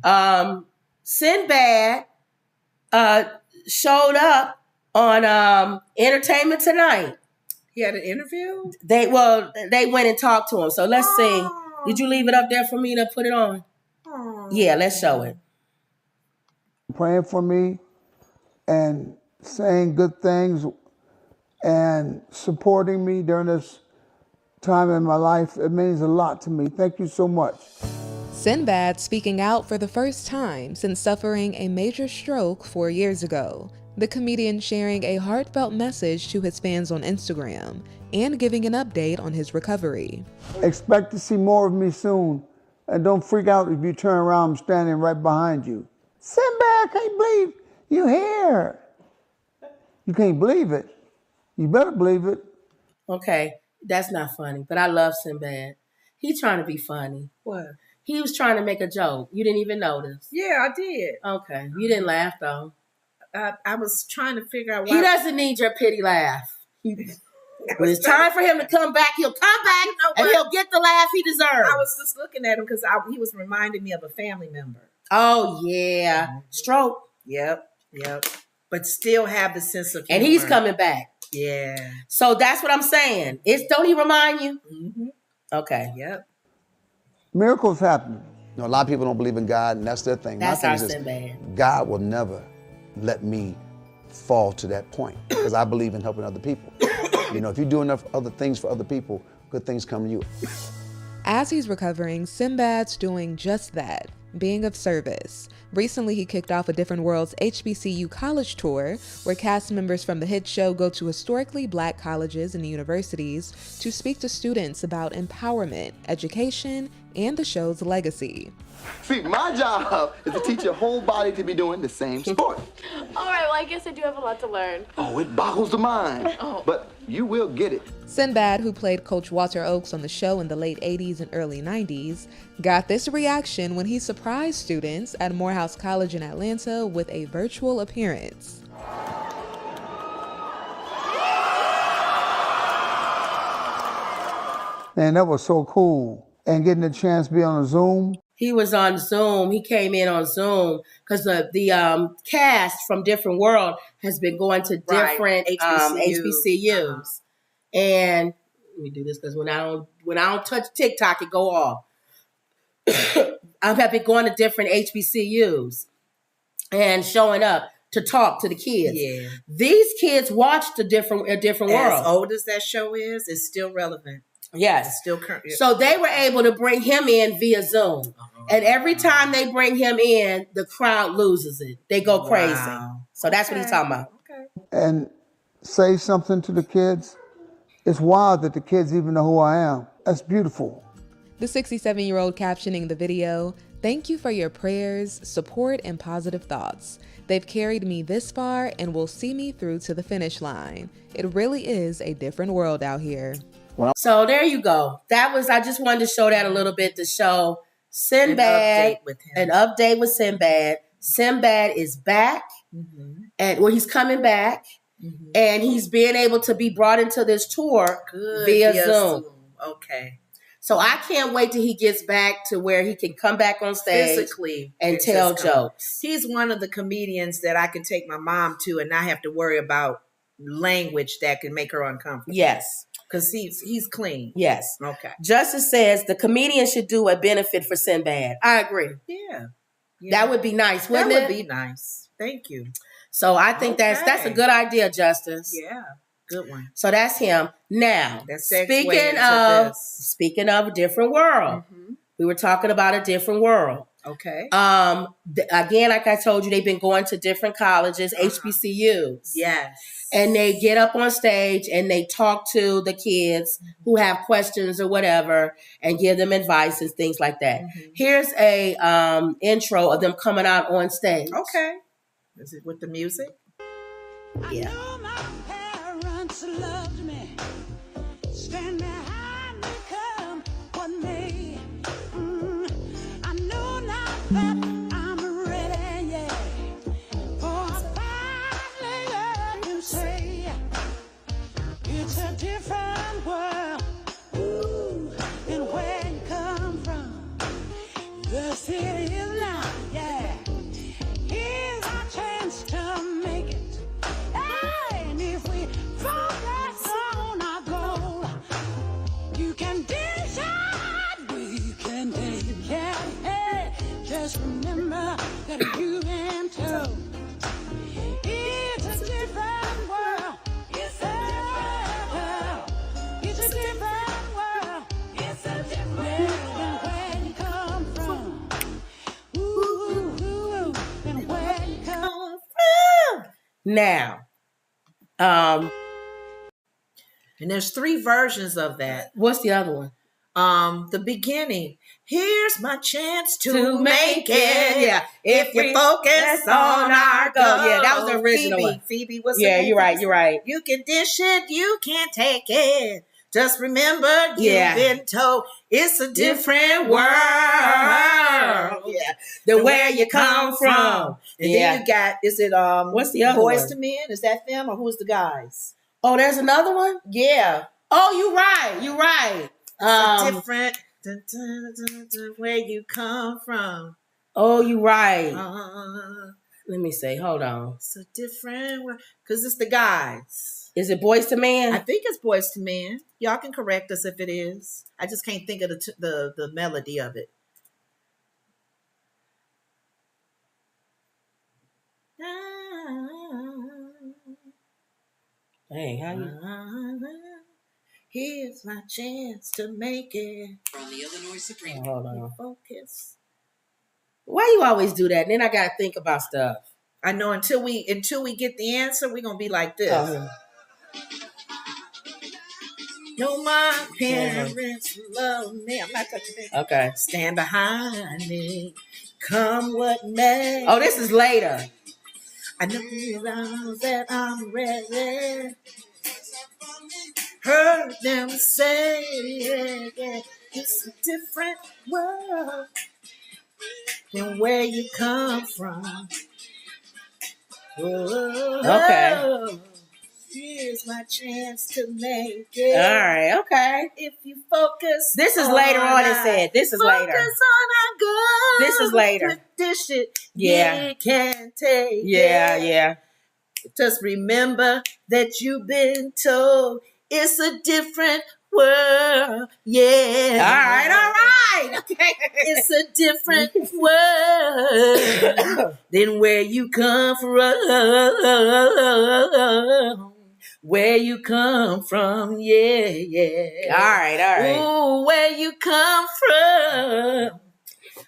Sinbad showed up on Entertainment Tonight. He had an interview? They went and talked to him. So let's see. Did you leave it up there for me to put it on? Yeah, let's show it. Praying for me and saying good things and supporting me during this time in my life. It means a lot to me. Thank you so much. Sinbad speaking out for the first time since suffering a major stroke 4 years ago. The comedian sharing a heartfelt message to his fans on Instagram and giving an update on his recovery. Expect to see more of me soon. And don't freak out if you turn around, I'm standing right behind you. Sinbad, I can't believe you're here. You can't believe it. You better believe it. Okay, that's not funny, but I love Sinbad. He's trying to be funny. What? He was trying to make a joke. You didn't even notice. Yeah, I did. Okay, you didn't laugh though. I was trying to figure out why. He doesn't need your pity laugh. When it's time for him to come back, he'll come back and he'll get the laugh he deserves. I was just looking at him because he was reminding me of a family member. Oh, yeah. Stroke. Yep. But still have the sense of humor. And he's coming back. Yeah. So that's what I'm saying. Don't he remind you? Mm-hmm. Okay. Yep. Miracles happen. You know, a lot of people don't believe in God, and that's their thing. That's My our thing is Sinbad. God will never let me fall to that point because I believe in helping other people. You know, if you do enough other things for other people, good things come to you. As he's recovering, Sinbad's doing just that, being of service. Recently, he kicked off a Different Worlds HBCU college tour, where cast members from the hit show go to historically Black colleges and universities to speak to students about empowerment, education, and the show's legacy. See, my job is to teach your whole body to be doing the same sport. All right, well, I guess I do have a lot to learn. Oh, it boggles the mind. Oh. But you will get it. Sinbad, who played Coach Walter Oakes on the show in the late 80s and early 90s, got this reaction when he surprised students at Morehouse College in Atlanta with a virtual appearance. Man, that was so cool. And getting a chance to be on a Zoom. He was on Zoom. He came in on Zoom because the cast from Different World has been going to different HBCUs. And let me do this because when I don't touch TikTok, it go off. I've been going to different HBCUs and showing up to talk to the kids. Yeah. These kids watched a different World. As old as that show is, it's still relevant. Yes. It's still current. So they were able to bring him in via Zoom. And every time they bring him in, the crowd loses it. They go crazy. Wow. So that's what he's talking about. Okay. And say something to the kids. It's wild that the kids even know who I am. That's beautiful. The 67-year-old captioning the video, "Thank you for your prayers, support, and positive thoughts. They've carried me this far and will see me through to the finish line. It really is a different world out here." So there you go. I just wanted to show that a little bit to show Sinbad, an update with Sinbad. Sinbad is back, and he's coming back, and he's being able to be brought into this tour via Zoom. Okay. So I can't wait till he gets back to where he can come back on stage physically and tell jokes. He's one of the comedians that I can take my mom to and not have to worry about language that can make her uncomfortable. Yes. Because he's clean. Yes. Okay. Justice says the comedian should do a benefit for Sinbad. I agree. Yeah. That would be nice, wouldn't it? That would be nice. Thank you. So I think that's a good idea, Justice. Yeah. Good one. So that's him. Now, speaking of Different World, we were talking about a Different World. Okay. Again, like I told you, they've been going to different colleges, HBCUs. Yes. And they get up on stage and they talk to the kids who have questions or whatever and give them advice and things like that. Here's a intro of them coming out on stage. Okay. Is it with the music? Yeah. I know my parents loved me. Stand behind me, come what may. I know now that I'm ready, yeah. For I finally heard him say, what you've been told. It's a different world. It's a different world. It's a different world. It's a different world. Where you come from. Ooh, and where you come from. Now, and there's 3 versions of that. What's the other one? The beginning. Here's my chance to make it. Yeah. If we focus on our goal. Yeah, that was the original one. Phoebe was Yeah, you're right. You can dish it, you can't take it. Just remember, you've been told it's a different world. Yeah. The where you come from. And then you got, is it what's the other Boys one? to Men? Is that them or who's the guys? Oh, there's another one? Yeah. Oh, you're right. Different where you come from. Oh, you're right. Let me see. Hold on. It's a different world. Because it's the guys. Is it Boys to Men? I think it's Boys to Men. Y'all can correct us if it is. I just can't think of the melody of it. Hey, how you? Here's my chance to make it. From the Illinois Supreme Court. Hold on. Focus. Why you always do that? And then I gotta think about stuff. I know until we get the answer, we're gonna be like this. No, my parents love me. I'm not touching it. Okay. Stand behind me. Come what may. Oh, this is later. I know that I'm ready. Heard them say, yeah, it's a different world than where you come from. Okay. Here's my chance to make it. All right, okay. If you focus. This is later on, it said. This is later. Focus on our goal. This is later. Dish it. Yeah. You can take it. Yeah. Just remember that you've been told it's a different world. Yeah. All right. Okay. It's a different world than where you come from. Where you come from, yeah. All right. Ooh, where you come from.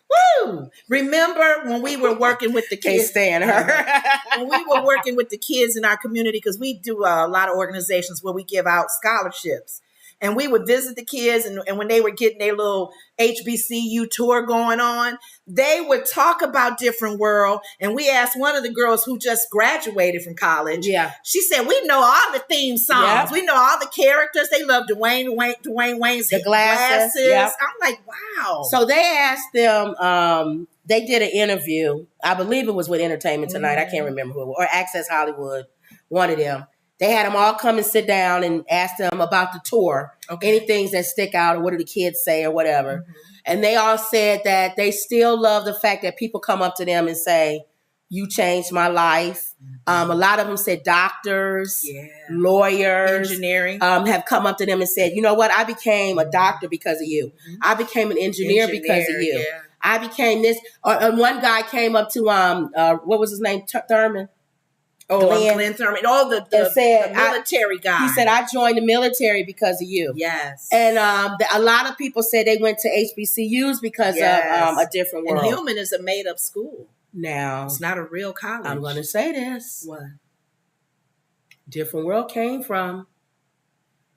Woo! Remember when we were working with the kids? Can't stand her. When we were working with the kids in our community, because we do a lot of organizations where we give out scholarships. And we would visit the kids, and when they were getting their little HBCU tour going on, they would talk about Different World. And we asked one of the girls who just graduated from college. Yeah. She said, we know all the theme songs. Yep. We know all the characters. They love Dwayne Wayne's the glasses. Yep. I'm like, wow. So they asked them, they did an interview. I believe it was with Entertainment Tonight. I can't remember who it was. Or Access Hollywood, one of them. They had them all come and sit down and ask them about the tour, any things that stick out, or what do the kids say, or whatever. Mm-hmm. And they all said that they still love the fact that people come up to them and say, you changed my life. Mm-hmm. A lot of them said doctors, lawyers, engineering, have come up to them and said, you know what? I became a doctor because of you. Mm-hmm. I became an engineer because of you. Yeah. I became this. One guy came up to, what was his name? Thurman. Glenn Thurman. All the military guy. He said, I joined the military because of you. Yes. And a lot of people said they went to HBCUs because of a different world. And Human is a made-up school. Now, it's not a real college. I'm going to say this. What? Different World came from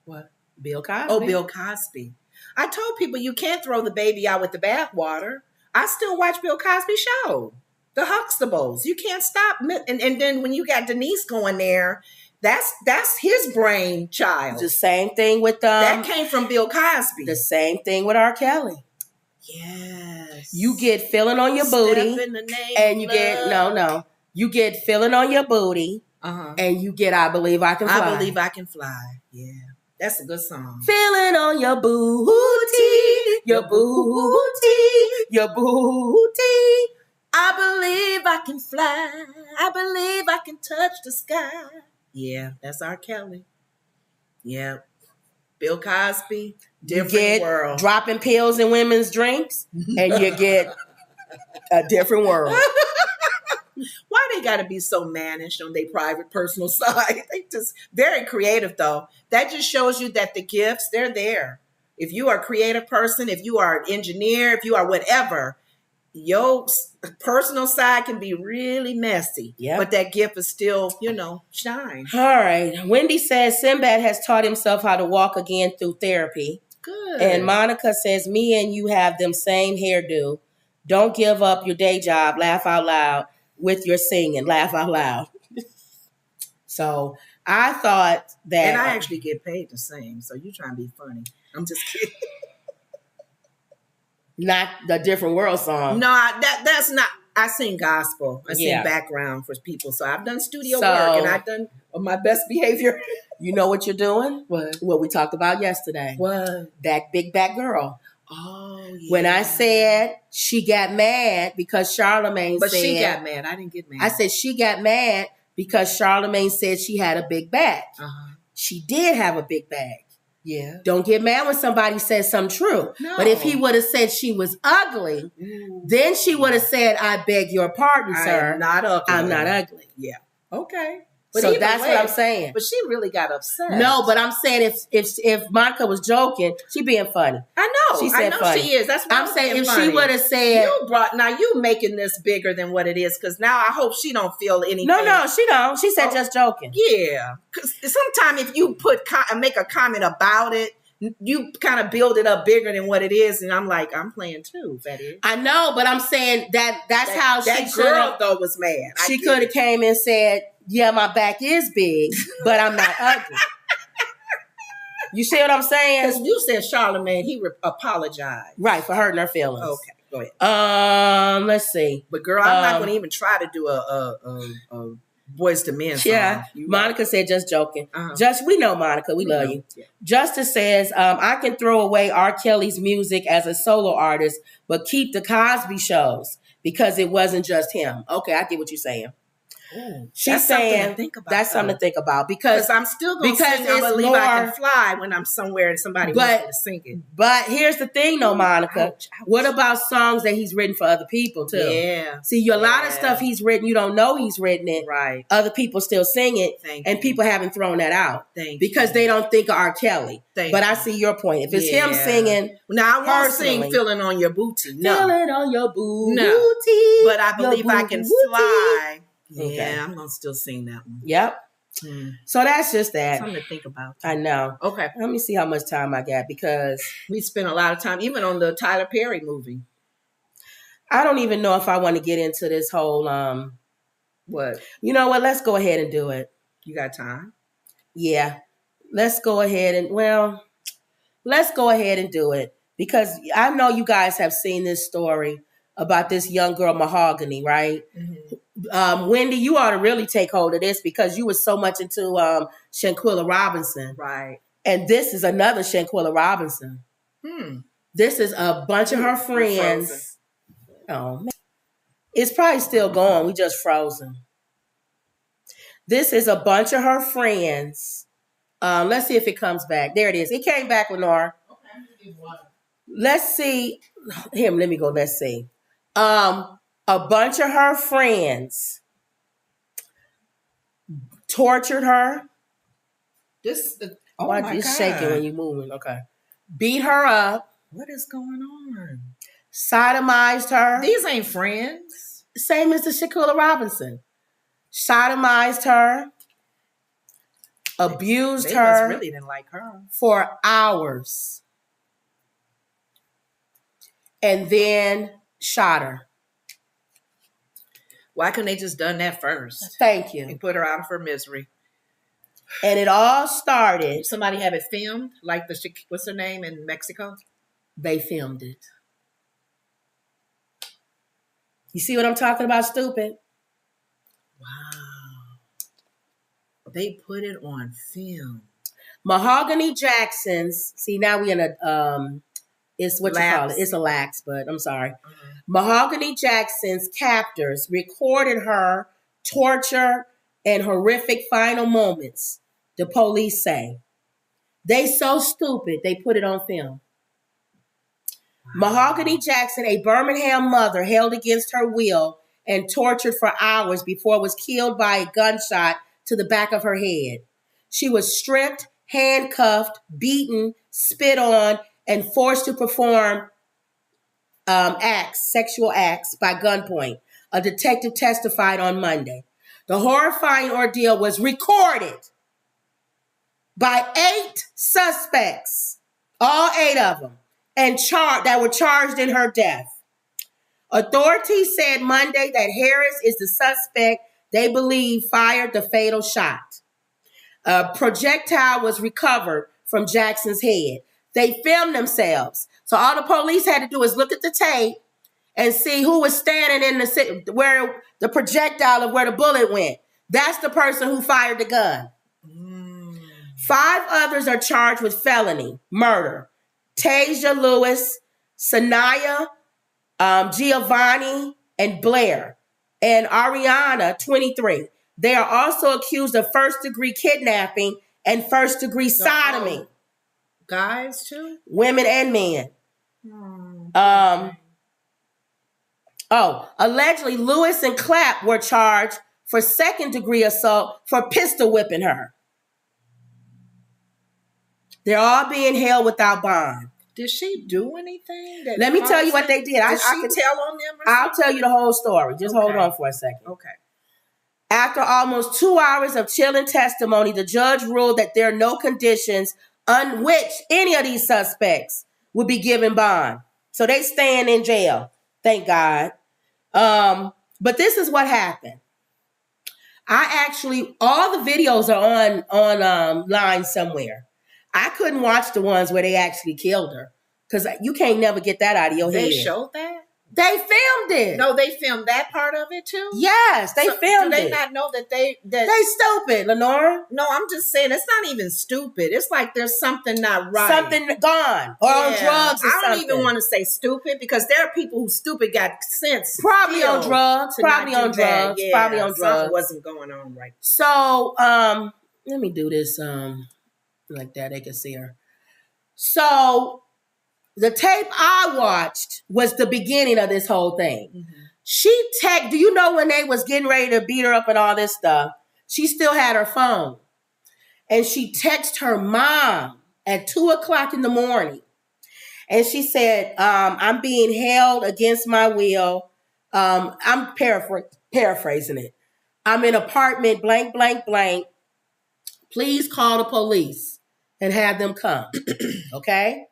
what? Bill Cosby. Oh, Bill Cosby. I told people you can't throw the baby out with the bathwater. I still watch Bill Cosby show. The Huxtables. You can't stop. And then when you got Denise going there, that's his brainchild. The same thing with that came from Bill Cosby. The same thing with R. Kelly. Yes. You get feeling on your booty, and you get you get feeling on your booty, and you get I Believe I Can Fly. I Believe I Can Fly. Yeah. That's a good song. Feeling on your booty, your booty. I believe I can fly. I believe I can touch the sky. Yeah, that's R. Kelly. Yeah. Bill Cosby, different world. Dropping pills in women's drinks, and you get a different world. Why they got to be so mannish on their private, personal side? They just very creative, though. That just shows you that the gifts, they're there. If you are a creative person, if you are an engineer, if you are whatever, your personal side can be really messy. Yeah. But that gift is still, shine. All right. Wendy says Sinbad has taught himself how to walk again through therapy. Good. And Monica says, me and you have them same hairdo. Don't give up your day job. Laugh out loud with your singing. Laugh out loud. So I thought that. And I actually get paid to sing. So you trying to be funny. I'm just kidding. Not the Different World song. No, that's not. I sing gospel. I sing background for people. So I've done studio work and I've done my best behavior. You know what you're doing? What? What we talked about yesterday. What? That big back girl. Oh, yeah. When I said she got mad because Charlemagne But said. she got mad. I didn't get mad. I said she got mad because Charlemagne said she had a big back. Uh-huh. She did have a big back. Yeah. Don't get mad when somebody says something true. No. But if he would have said she was ugly, then she would have said, I beg your pardon, sir. I'm not ugly. I'm not ugly. Yeah. Okay. But so that's what I'm saying. But she really got upset. No, but I'm saying if Monica was joking, she being funny. I know. She said funny. She is. That's what I'm saying. If she would have said, now you making this bigger than what it is, because now I hope she don't feel anything. No, she don't. She said just joking. Yeah, because sometimes if you make a comment about it, you kind of build it up bigger than what it is, and I'm like, I'm playing too, Betty. I know, but I'm saying that's how that she girl though was mad. She could have came and said, yeah, my back is big, but I'm not ugly. You see what I'm saying? Because you said Charlemagne, he apologized. Right, for hurting her feelings. Okay, go ahead. Let's see. But girl, I'm not going to even try to do a Boys to Men song. Yeah, Monica said just joking. Just, we know Monica, we love you. Yeah. Justice says, I can throw away R. Kelly's music as a solo artist, but keep the Cosby shows because it wasn't just him. Okay, I get what you're saying. Ooh, she's saying that's something to think about because I'm still going to sing I Believe I Can Fly when I'm somewhere and somebody wants me to sing it. But here's the thing though, Monica. Ouch. What about songs that he's written for other people too? Yeah. See, a lot of stuff he's written, you don't know he's written it. Right. Other people still sing it. And people haven't thrown that out. Because they don't think of R. Kelly. But I see your point. If it's him singing. Now I won't sing Feeling on Your Booty. No. Feeling on Your Booty. No. But I Believe I Can Fly. Okay. Yeah, I'm going to still sing that one. Yep. So that's just that. Something to think about. I know. Okay. Let me see how much time I got because we spent a lot of time, even on the Tyler Perry movie. I don't even know if I want to get into this whole, what? You know what? Let's go ahead and do it. You got time? Yeah. Let's go ahead and, let's go ahead and do it because I know you guys have seen this story about this young girl, Mahogany, right? Mm-hmm. Wendy, you ought to really take hold of this because you were so much into Shanquilla Robinson. Right. And this is another Shanquilla Robinson. This is a bunch of her friends. Oh, man. It's probably still going. We just frozen. This is a bunch of her friends. Let's see if it comes back. There it is. It came back, Lenore. Okay. Let's see. Let me go. Let's see. A bunch of her friends tortured her. Why my it's God. shaking when you're moving. Okay. Beat her up. What is going on? Sodomized her. These ain't friends. Same as the Shanquilla Robinson. Sodomized her. Abused her. They really didn't like her. For hours. And then shot her. Why couldn't they just done that first? Thank you. And put her out of her misery. And it all started. Somebody have it filmed, like what's her name in Mexico? They filmed it. You see what I'm talking about, stupid? Wow. They put it on film. Mahogany Jackson's. See, now we in a it's what you call it. It's a lax, but I'm sorry. Mahogany Jackson's captors recorded her torture and horrific final moments, the police say. They so stupid, they put it on film. Wow. Mahogany Jackson, a Birmingham mother held against her will and tortured for hours before was killed by a gunshot to the back of her head. She was stripped, handcuffed, beaten, spit on, and forced to perform sexual acts by gunpoint. A detective testified on Monday. The horrifying ordeal was recorded by 8 suspects, all 8 of them, and that were charged in her death. Authorities said Monday that Harris is the suspect they believe fired the fatal shot. A projectile was recovered from Jackson's head. They filmed themselves. So all the police had to do is look at the tape and see who was standing in where the projectile of where the bullet went. That's the person who fired the gun. 5 others are charged with felony murder. Tasia Lewis, Sanaya Giovanni, and Blair, and Ariana, 23. They are also accused of first-degree kidnapping and first-degree sodomy. Guys, too? Women and men. Allegedly, Lewis and Clapp were charged for second-degree assault for pistol whipping her. They're all being held without bond. Did she do anything? Let me tell you what they did. Did she tell on them? I'll tell you the whole story. Just hold on for a second. Okay. After almost 2 hours of chilling testimony, the judge ruled that there are no conditions on which any of these suspects would be given bond. So they staying in jail. Thank God. But this is what happened. All the videos are on line somewhere. I couldn't watch the ones where they actually killed her because you can't never get that out of your head. They showed that? They filmed it. No, they filmed that part of it too? Yes, they filmed it. Do they not know that they stupid, Lenora? No, I'm just saying it's not even stupid. It's like there's something not right. Something gone or on drugs or I don't something. even want to say stupid because there are people who stupid got sense. Probably on drugs. Probably on drugs. Yeah, probably on drugs. Something wasn't going on right. So, let me do this like that. They can see her. So, the tape I watched was the beginning of this whole thing. Mm-hmm. Do you know when they was getting ready to beat her up and all this stuff? She still had her phone. And she texted her mom at 2:00 in the morning. And she said, I'm being held against my will. I'm paraphrasing it. I'm in apartment blank, blank, blank. Please call the police and have them come. Okay?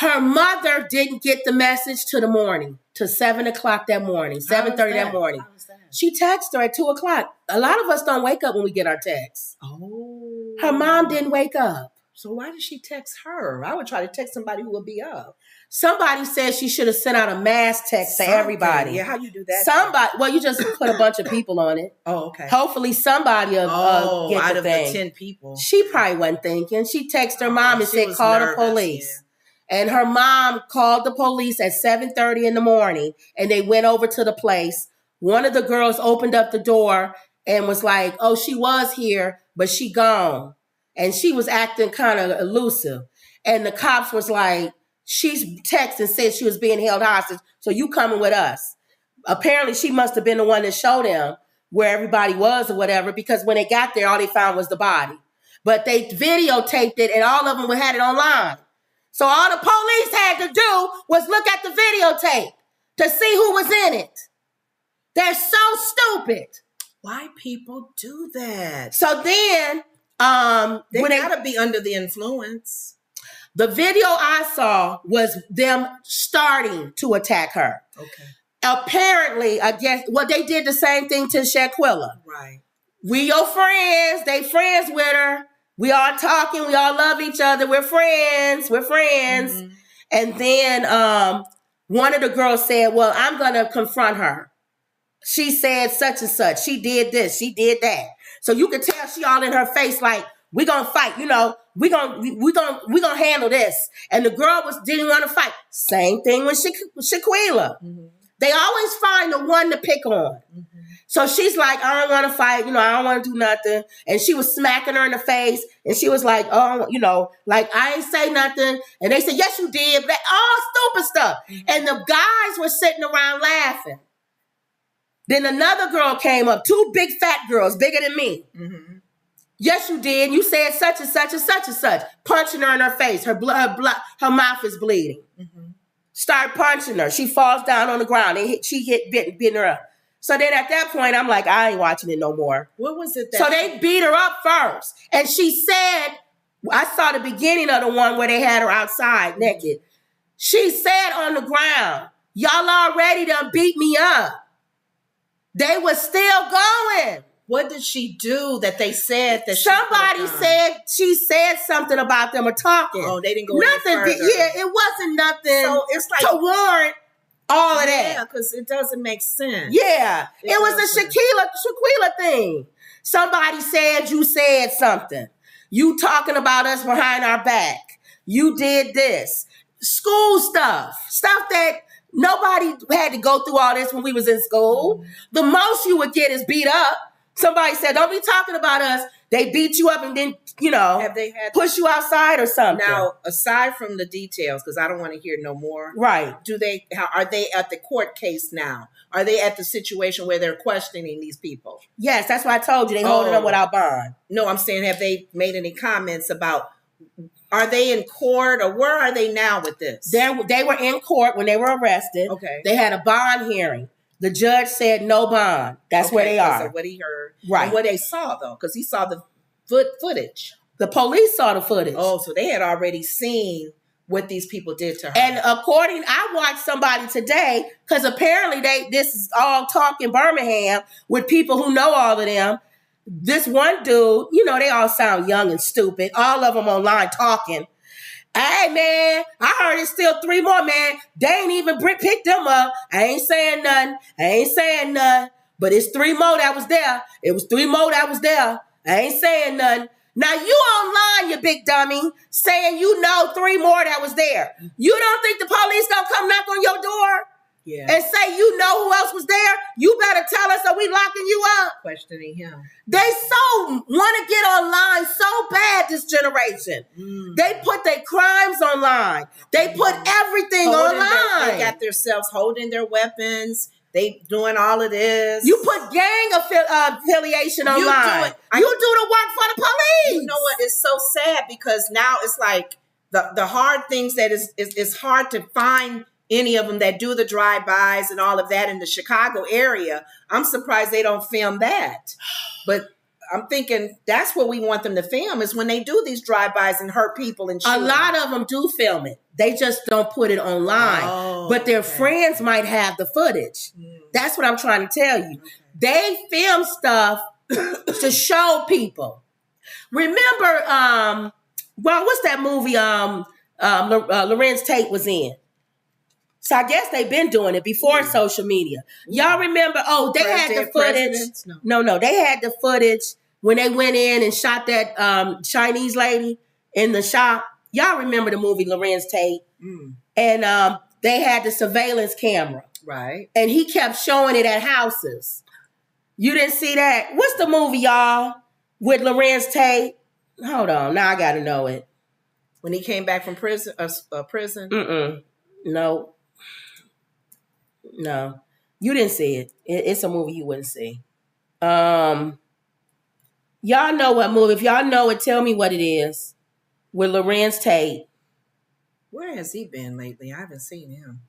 Her mother didn't get the message to 7:00 that morning, 7:30 that morning. How was that? She texted her at 2:00. A lot of us don't wake up when we get our texts. Oh. Her mom didn't wake up. So why did she text her? I would try to text somebody who would be up. Somebody said she should have sent out a mass text to everybody. Yeah, how you do that? Well, you just put a bunch of people on it. Oh, okay. Hopefully somebody will get out the of thing. the 10 people. She probably wasn't thinking. She texted her mom and said, call the police. Yeah. And her mom called the police at 7:30 in the morning, and they went over to the place. One of the girls opened up the door and was like, oh, she was here, but she gone. And she was acting kind of elusive. And the cops was like, she's texting, said she was being held hostage, so you coming with us. Apparently, she must have been the one that showed them where everybody was or whatever, because when they got there, all they found was the body. But they videotaped it, and all of them had it online. So all the police had to do was look at the videotape to see who was in it. They're so stupid. Why people do that? So then, they gotta be under the influence. The video I saw was them starting to attack her. Okay. Apparently, I guess, they did the same thing to Shaquilla. Right. We your friends. They friends with her. We all talking. We all love each other. We're friends. Mm-hmm. And then one of the girls said, well, I'm going to confront her. She said such and such. She did this. She did that. So you can tell she all in her face like, we're going to fight. You know, we're gonna handle this. And the girl didn't want to fight. Same thing with Shaquilla. Mm-hmm. They always find the one to pick on. Mm-hmm. So she's like, I don't want to fight, I don't want to do nothing. And she was smacking her in the face. And she was like, oh, like, I ain't say nothing. And they said, yes, you did. But all stupid stuff. And the guys were sitting around laughing. Then another girl came up, 2 big fat girls, bigger than me. Mm-hmm. Yes, you did. You said such and such and such and such. Punching her in her face. Her mouth is bleeding. Mm-hmm. Start punching her. She falls down on the ground. She beating her up. So then at that point, I'm like, I ain't watching it no more. What was it? So they beat her up first. And she said, I saw the beginning of the one where they had her outside naked. She said on the ground, y'all already done beat me up. They were still going. What did she do that they said that somebody said she said something about them or talking? Oh, they didn't go nothing. Any further. Yeah, it wasn't nothing. So it's like to warrant all of that. Yeah, because it doesn't make sense. Yeah, it was a Shaquilla thing. Somebody said you said something. You talking about us behind our back. You did this. School stuff that nobody had to go through all this when we was in school. Mm-hmm. The most you would get is beat up. Somebody said, don't be talking about us. They beat you up and then, have they had push you outside or something. Now, aside from the details, because I don't want to hear no more. Right. Are they at the court case now? Are they at the situation where they're questioning these people? Yes, that's why I told you. They holding them without bond. No, I'm saying, have they made any comments about, are they in court or where are they now with this? They were in court when they were arrested. Okay. They had a bond hearing. The judge said no bond. That's where they are. So what he heard. Right. And what they saw, though, because he saw the footage. The police saw the footage. Oh, so they had already seen what these people did to her. And I watched somebody today, because apparently this is all talk in Birmingham with people who know all of them. This one dude, they all sound young and stupid. All of them online talking. Hey, man, I heard it's still 3 more, man. They ain't even picked them up. I ain't saying nothing. But it's 3 more that was there. It was 3 more that was there. I ain't saying nothing. Now, you online, you big dummy, saying 3 more that was there. You don't think the police gonna come knock on your door? Yeah. And say who else was there? You better tell us, or we locking you up. Questioning him. They so want to get online so bad, this generation. They put their crimes online. They put everything online. They got themselves holding their weapons. They doing all of this. You put gang affiliation online. You do the work for the police. You know what? It's so sad because now it's like the hard things that is hard to find any of them that do the drive-bys and all of that in the Chicago area. I'm surprised they don't film that. But I'm thinking that's what we want them to film is when they do these drive-bys and hurt people and shoot. A lot of them do film it. They just don't put it online. But their friends might have the footage. That's what I'm trying to tell you. They film stuff to show people. Remember, what's that movie Lorenz Tate was in? So I guess they've been doing it before social media. Y'all remember? Oh, they had the footage. No. They had the footage when they went in and shot that Chinese lady in the shop. Y'all remember the movie Lorenz Tate? And they had the surveillance camera. Right. And he kept showing it at houses. You didn't see that? What's the movie, y'all, with Lorenz Tate? Hold on. Now I got to know it. When he came back from prison? No, you didn't see it. It's a movie you wouldn't see. Y'all know what movie. If y'all know it, tell me what it is. With Lorenz Tate. Where has he been lately? I haven't seen him.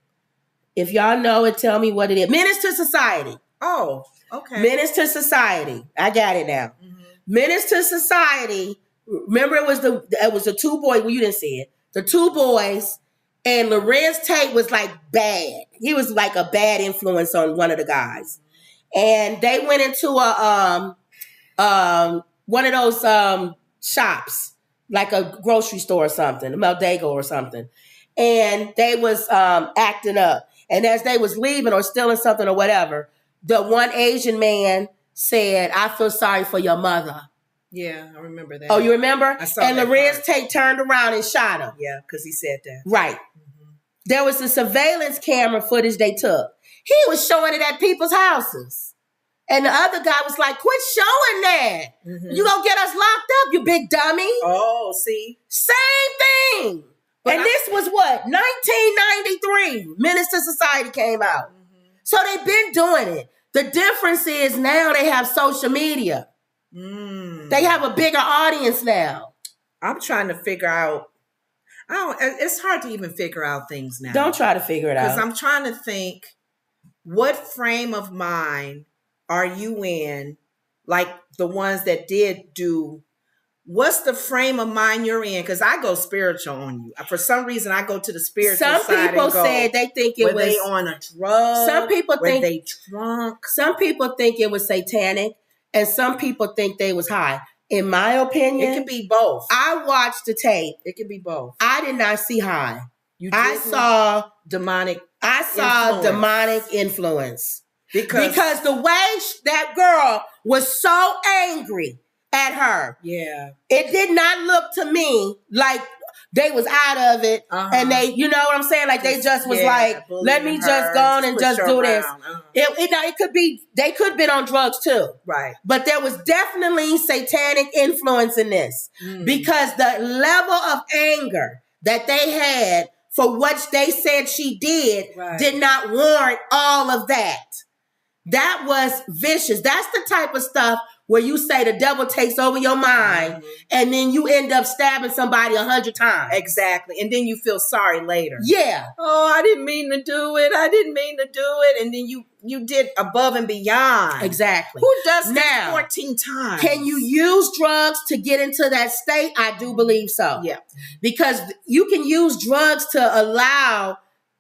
If y'all know it, tell me what it is. Menace to Society. Oh, okay. Menace to Society. I got it now. Menace to Society. Remember, it was the 2 boys. Well, you didn't see it. The 2 boys. And Lorenz Tate was like bad. He was like a bad influence on one of the guys. And they went into one of those shops, like a grocery store or something, a Meldego or something. And they was acting up. And as they was leaving or stealing something or whatever, the one Asian man said, "I feel sorry for your mother." Yeah, I remember that. Oh, you remember? I saw and that Lorenz part. Tate turned around and shot him. Yeah, because he said that. Right. There was the surveillance camera footage they took. He was showing it at people's houses. And the other guy was like, quit showing that. Mm-hmm. You gonna get us locked up, you big dummy. Oh, see? Same thing. But this was what? 1993. Menace to Society came out. Mm-hmm. So they've been doing it. The difference is now they have social media. They have a bigger audience now. I'm trying to figure out. It's hard to even figure out things now. Don't try to figure it out. Because I'm trying to think, what frame of mind are you in? Like the ones that did do. What's the frame of mind you're in? Because I go spiritual on you. For some reason, I go to the spiritual side. Some people said they think it was they on a drug. Some people think they drunk. Some people think it was satanic, and some people think they was high. In my opinion, it can be both. I watched the tape. It can be both. I did not see high. I saw demonic. I saw demonic influence because the way that girl was so angry at her. Yeah. It did not look to me like they was out of it and they, you know what I'm saying? Like they just was like, let me just go on and just do this. It could be, they could have been on drugs too. Right. But there was definitely satanic influence in this because the level of anger that they had for what they said she did not warrant all of that. That was vicious. That's the type of stuff where you say the devil takes over your mind and then you end up stabbing somebody 100 times. Exactly. And then you feel sorry later. Yeah. Oh, I didn't mean to do it. I didn't mean to do it. And then you did above and beyond. Exactly. Who does that 14 times? Can you use drugs to get into that state? I do believe so. Yeah. Because you can use drugs to allow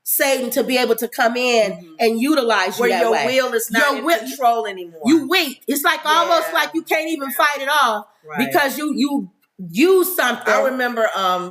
Satan to be able to come in and utilize you where that your way. will is not in control anymore. You weak. It's like almost like you can't even fight it off because you use something. I remember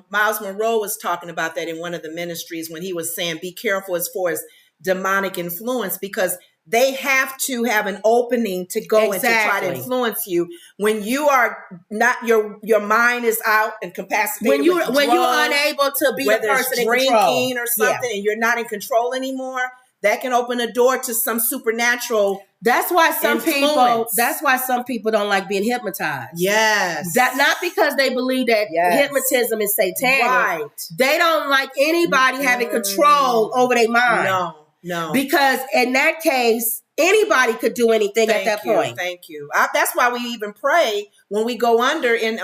Miles Monroe was talking about that in one of the ministries when he was saying, be careful as far as demonic influence because they have to have an opening to go and to try to influence you. When you are not, your mind is out and incapacitated. When you're unable to be the person in control, drinking or something, and you're not in control anymore, that can open a door to some supernatural. That's why some people don't like being hypnotized. Yes, that not because they believe that hypnotism is satanic. Right. They don't like anybody having control over their mind. No. Because in that case, anybody could do anything at that point. Thank you. That's why we even pray when we go under and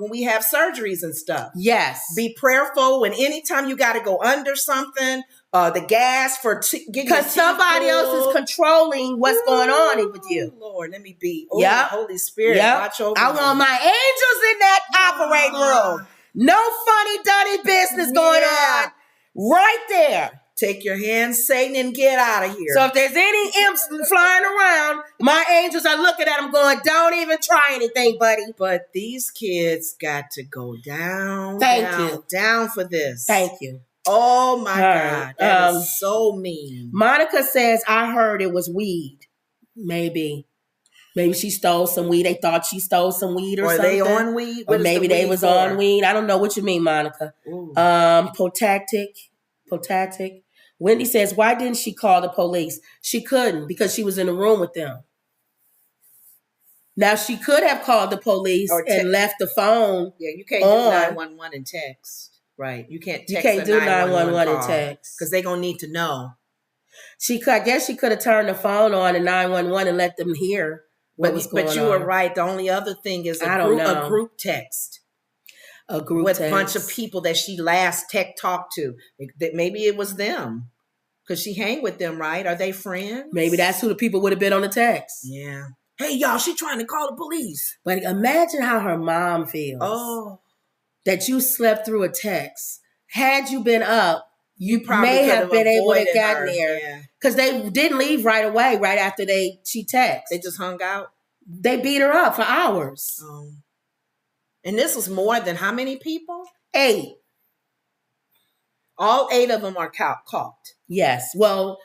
when we have surgeries and stuff. Yes. Be prayerful when anytime you got to go under something, the gas for because somebody else is controlling what's going on with you. Lord, let me be. Holy Spirit, watch over I want my angels in that operating room. No funny, dunny business going on right there. Take your hands, Satan, and get out of here. So if there's any imps flying around, my angels are looking at them going, don't even try anything, buddy. But these kids got to go down, down for this. Thank you. Oh, my God. That is so mean. Monica says, I heard it was weed. Maybe she stole some weed. They thought she stole some weed or something. Are they on weed? Or maybe they was on weed. I don't know what you mean, Monica. Protactic. Wendy says, why didn't she call the police? She couldn't because she was in the room with them. Now, she could have called the police and left the phone. Yeah, you can't do 911 and text. Right. You can't text. You can't do 911 and text. Because they're going to need to know. I guess she could have turned the phone on and 911 and let them hear what was going on. But you were right. The only other thing is a group text. A group with text. A bunch of people that she last talked to. Maybe it was them. Because she hang with them, right? Are they friends? Maybe that's who the people would have been on the text. Yeah. Hey, y'all, she trying to call the police. But imagine how her mom feels. Oh. That you slept through a text. Had you been up, you probably may have been able to get there. Because they didn't leave right away, right after she texted. They just hung out? They beat her up for hours. And this was more than how many people? 8. All 8 of them are caught. Yes. Well,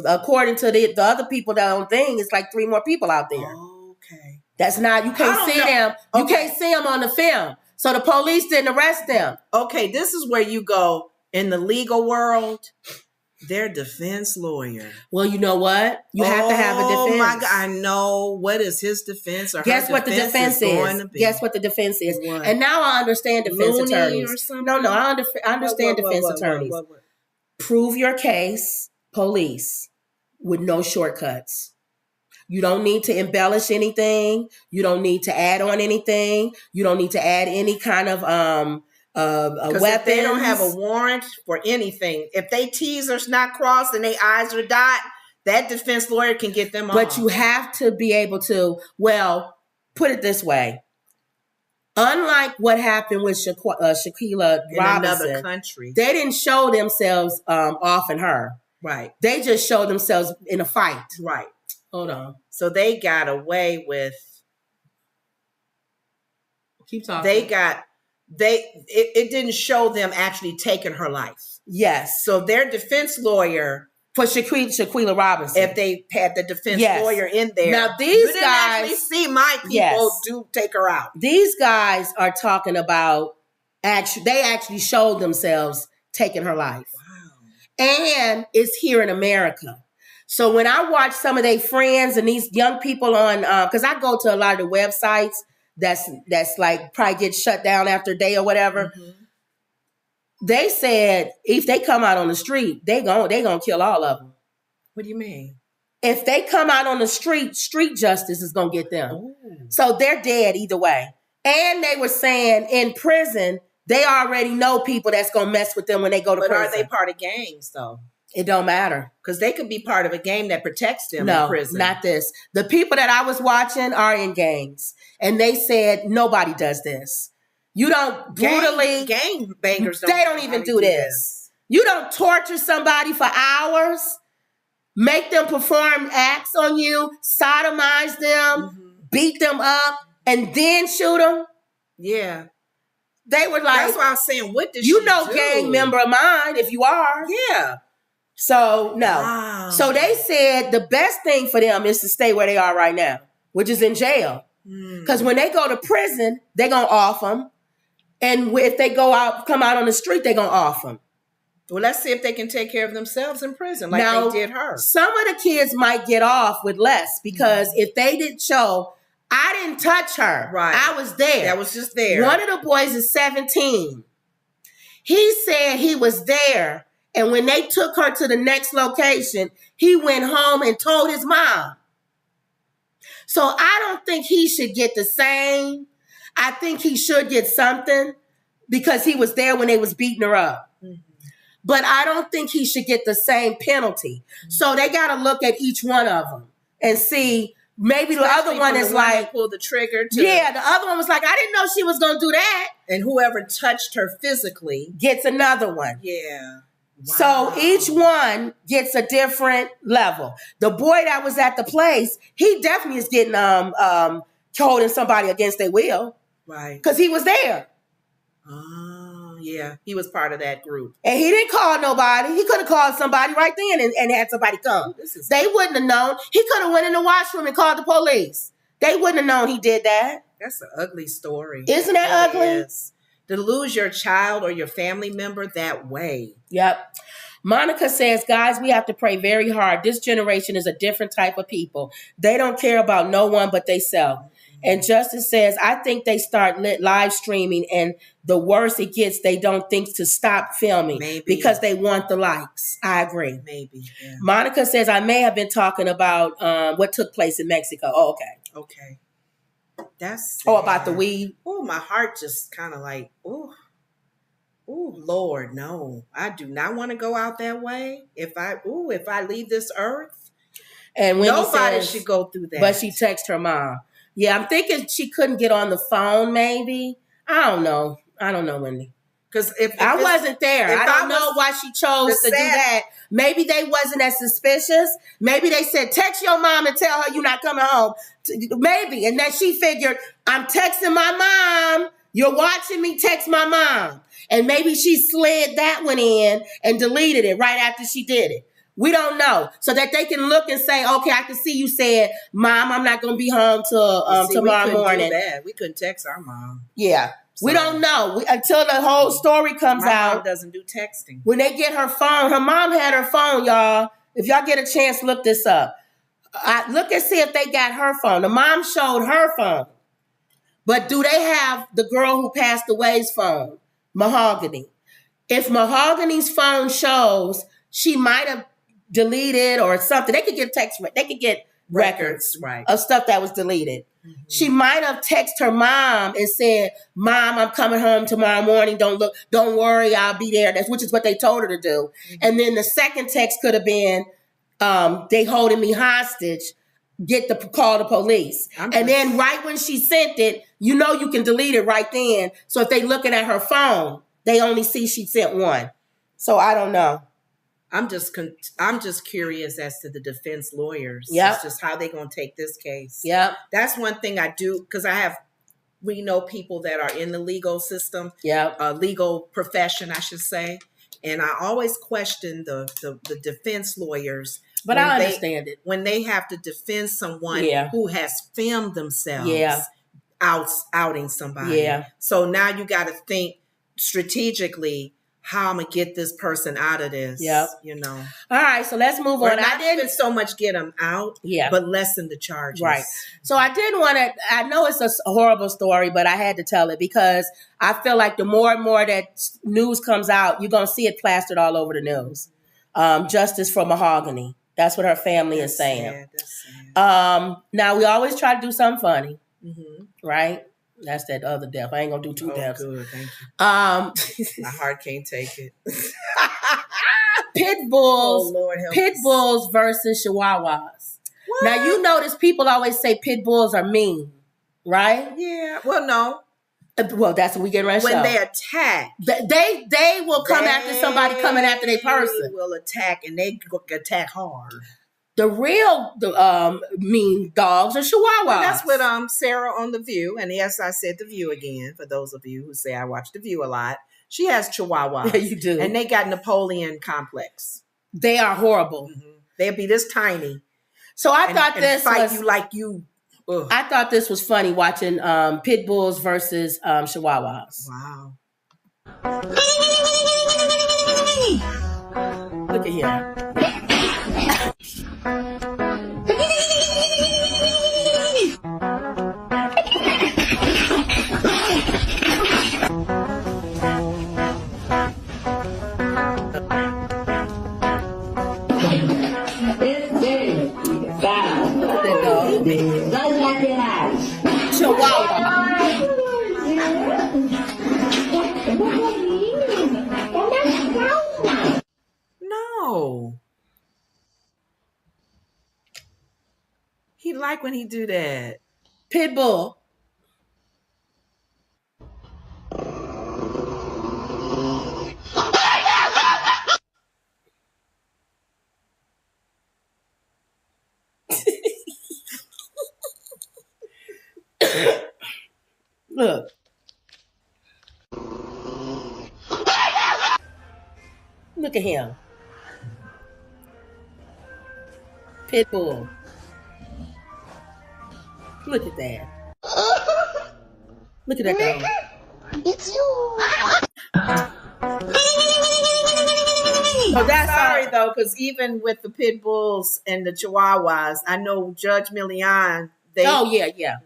according to the other people that on thing, it's like 3 more people out there. Okay. That's not, you can't see them. You can't see them on the film. So the police didn't arrest them. Okay, this is where you go in the legal world. Their defense lawyer. Well, you know what? You have to have a defense. Oh my God! I know. What is his defense? Or guess what the defense is? Guess what the defense is? What? And now I understand defense Looney attorneys. No, I understand defense attorneys. What? Prove your case, police, with no shortcuts. You don't need to embellish anything. You don't need to add on anything. You don't need to add any kind of weapons. If they don't have a warrant for anything, if they T's not crossed and they I's are dot, that defense lawyer can get them off. But you have to be able to, well, put it this way. Unlike what happened with Shaquilla in Robinson, another country, they didn't show themselves offing her. Right. They just showed themselves in a fight. Right. Hold on. So they got away with. Keep talking. It didn't show them actually taking her life. Yes. So their defense lawyer for Shaquilla Robinson, if they had the defense lawyer in there, now these you didn't guys actually see my people do take her out. These guys are talking about they actually showed themselves taking her life. Wow. And it's here in America. So when I watch some of their friends and these young people on, because I go to a lot of the websites that's like probably get shut down after a day or whatever. Mm-hmm. They said if they come out on the street, they gonna kill all of them. What do you mean? If they come out on the street justice is gonna get them. Ooh. So they're dead either way. And they were saying in prison, they already know people that's gonna mess with them when they go to prison. But are they part of gangs though? It don't matter. Because they could be part of a gang that protects them in prison. No, not this. The people that I was watching are in gangs. And they said, nobody does this. You don't brutally... Gang bangers they don't even do this. You don't torture somebody for hours, make them perform acts on you, sodomize them, beat them up, and then shoot them. Yeah. They were like... That's why I was saying, what did you know, gang member of mine, if you are. Yeah. So, no. Wow. So they said the best thing for them is to stay where they are right now, which is in jail. Because when they go to prison, they're going to off them. And if they come out on the street, they're going to off them. Well, let's see if they can take care of themselves in prison like they did her. Some of the kids might get off with less because if they didn't show, I didn't touch her. Right. I was there. That was just there. One of the boys is 17. He said he was there. And when they took her to the next location, he went home and told his mom. So I don't think he should get the same. I think he should get something because he was there when they was beating her up. Mm-hmm. But I don't think he should get the same penalty. Mm-hmm. So they got to look at each one of them and see. Maybe especially the other one is like, pull the trigger. Yeah, the other one was like, I didn't know she was going to do that. And whoever touched her physically gets another one. Yeah. Wow. So each one gets a different level. The boy that was at the place, he definitely is getting holding somebody against their will. Right. Because he was there. Oh, yeah. He was part of that group. And he didn't call nobody. He could have called somebody right then and had somebody come. They wouldn't have known. He could have went in the washroom and called the police. They wouldn't have known he did that. That's an ugly story. Isn't that ugly? Yes. To lose your child or your family member that way. Yep. Monica says, guys, we have to pray very hard. This generation is a different type of people. They don't care about no one but theyself. And Justice says, I think they start live streaming and the worse it gets, they don't think to stop filming. Maybe. Because they want the likes. I agree. Maybe. Yeah. Monica says, I may have been talking about what took place in Mexico. Oh, okay. Okay. That's sad. Oh, about the weed? Oh, my heart just kind of like, oh, Lord, no. I do not want to go out that way. If I leave this earth, and nobody should go through that. But she texted her mom. Yeah, I'm thinking she couldn't get on the phone, maybe. I don't know, Wendy. Because if I wasn't there, I don't know why she chose to do that. Maybe they wasn't as suspicious. Maybe they said, text your mom and tell her you're not coming home. Maybe. And then she figured, I'm texting my mom. You're watching me text my mom. And maybe she slid that one in and deleted it right after she did it. We don't know. So that they can look and say, okay, I can see you said, Mom, I'm not going to be home till tomorrow morning. We couldn't text our mom. Yeah. We don't know until the whole story comes out. My mom doesn't do texting. When they get her phone, her mom had her phone, y'all. If y'all get a chance, look this up. Look and see if they got her phone. The mom showed her phone. But do they have the girl who passed away's phone? Mahogany. If Mahogany's phone shows, she might have deleted or something. They could get they could get records of stuff that was deleted. Mm-hmm. She might have texted her mom and said, Mom, I'm coming home tomorrow morning. Don't worry, I'll be there. Which is what they told her to do. Mm-hmm. And then the second text could have been, they holding me hostage. Call the police. And then right when she sent it, you can delete it right then. So if they looking at her phone, they only see she sent one. So I don't know. I'm just curious as to the defense lawyers. Yep. It's just how they going to take this case. Yep. That's one thing I do, because we know people that are in the legal system, legal profession, I should say. And I always question the defense lawyers. But I understand it. When they have to defend someone who has filmed themselves outing somebody. Yeah. So now you got to think strategically, how I'm going to get this person out of this. Yep. All right, so let's move on. I didn't so much get them out, but lessen the charges. Right. So I did want to, I know it's a horrible story, but I had to tell it because I feel like the more and more that news comes out, you're going to see it plastered all over the news. Justice for Mahogany. That's what her family is saying. That's sad. Now, we always try to do something funny, right? That's that other death. I ain't going to do two deaths. Good, thank you. My heart can't take it. Pit bulls versus chihuahuas. What? Now, you notice people always say pit bulls are mean, right? Yeah. Well, no. Well, that's what we get right now. When they attack. They will come after somebody coming after their person. They will attack, and they attack hard. The real mean dogs are chihuahuas. Well, that's what Sarah on The View, and yes, I said The View again, for those of you who say I watch The View a lot. She has chihuahuas. Yeah, you do. And they got Napoleon complex. They are horrible. Mm-hmm. They'll be this tiny. So I thought this fight was... you like you... Ugh. I thought this was funny watching pit bulls versus chihuahuas. Wow. Look at him. No. He like when he do that. Pitbull. Look. Look at him. Pitbull. Look at that. Look at that dog. It's you. Oh, that's sorry though, because even with the pit bulls and the chihuahuas, I know Judge Milian.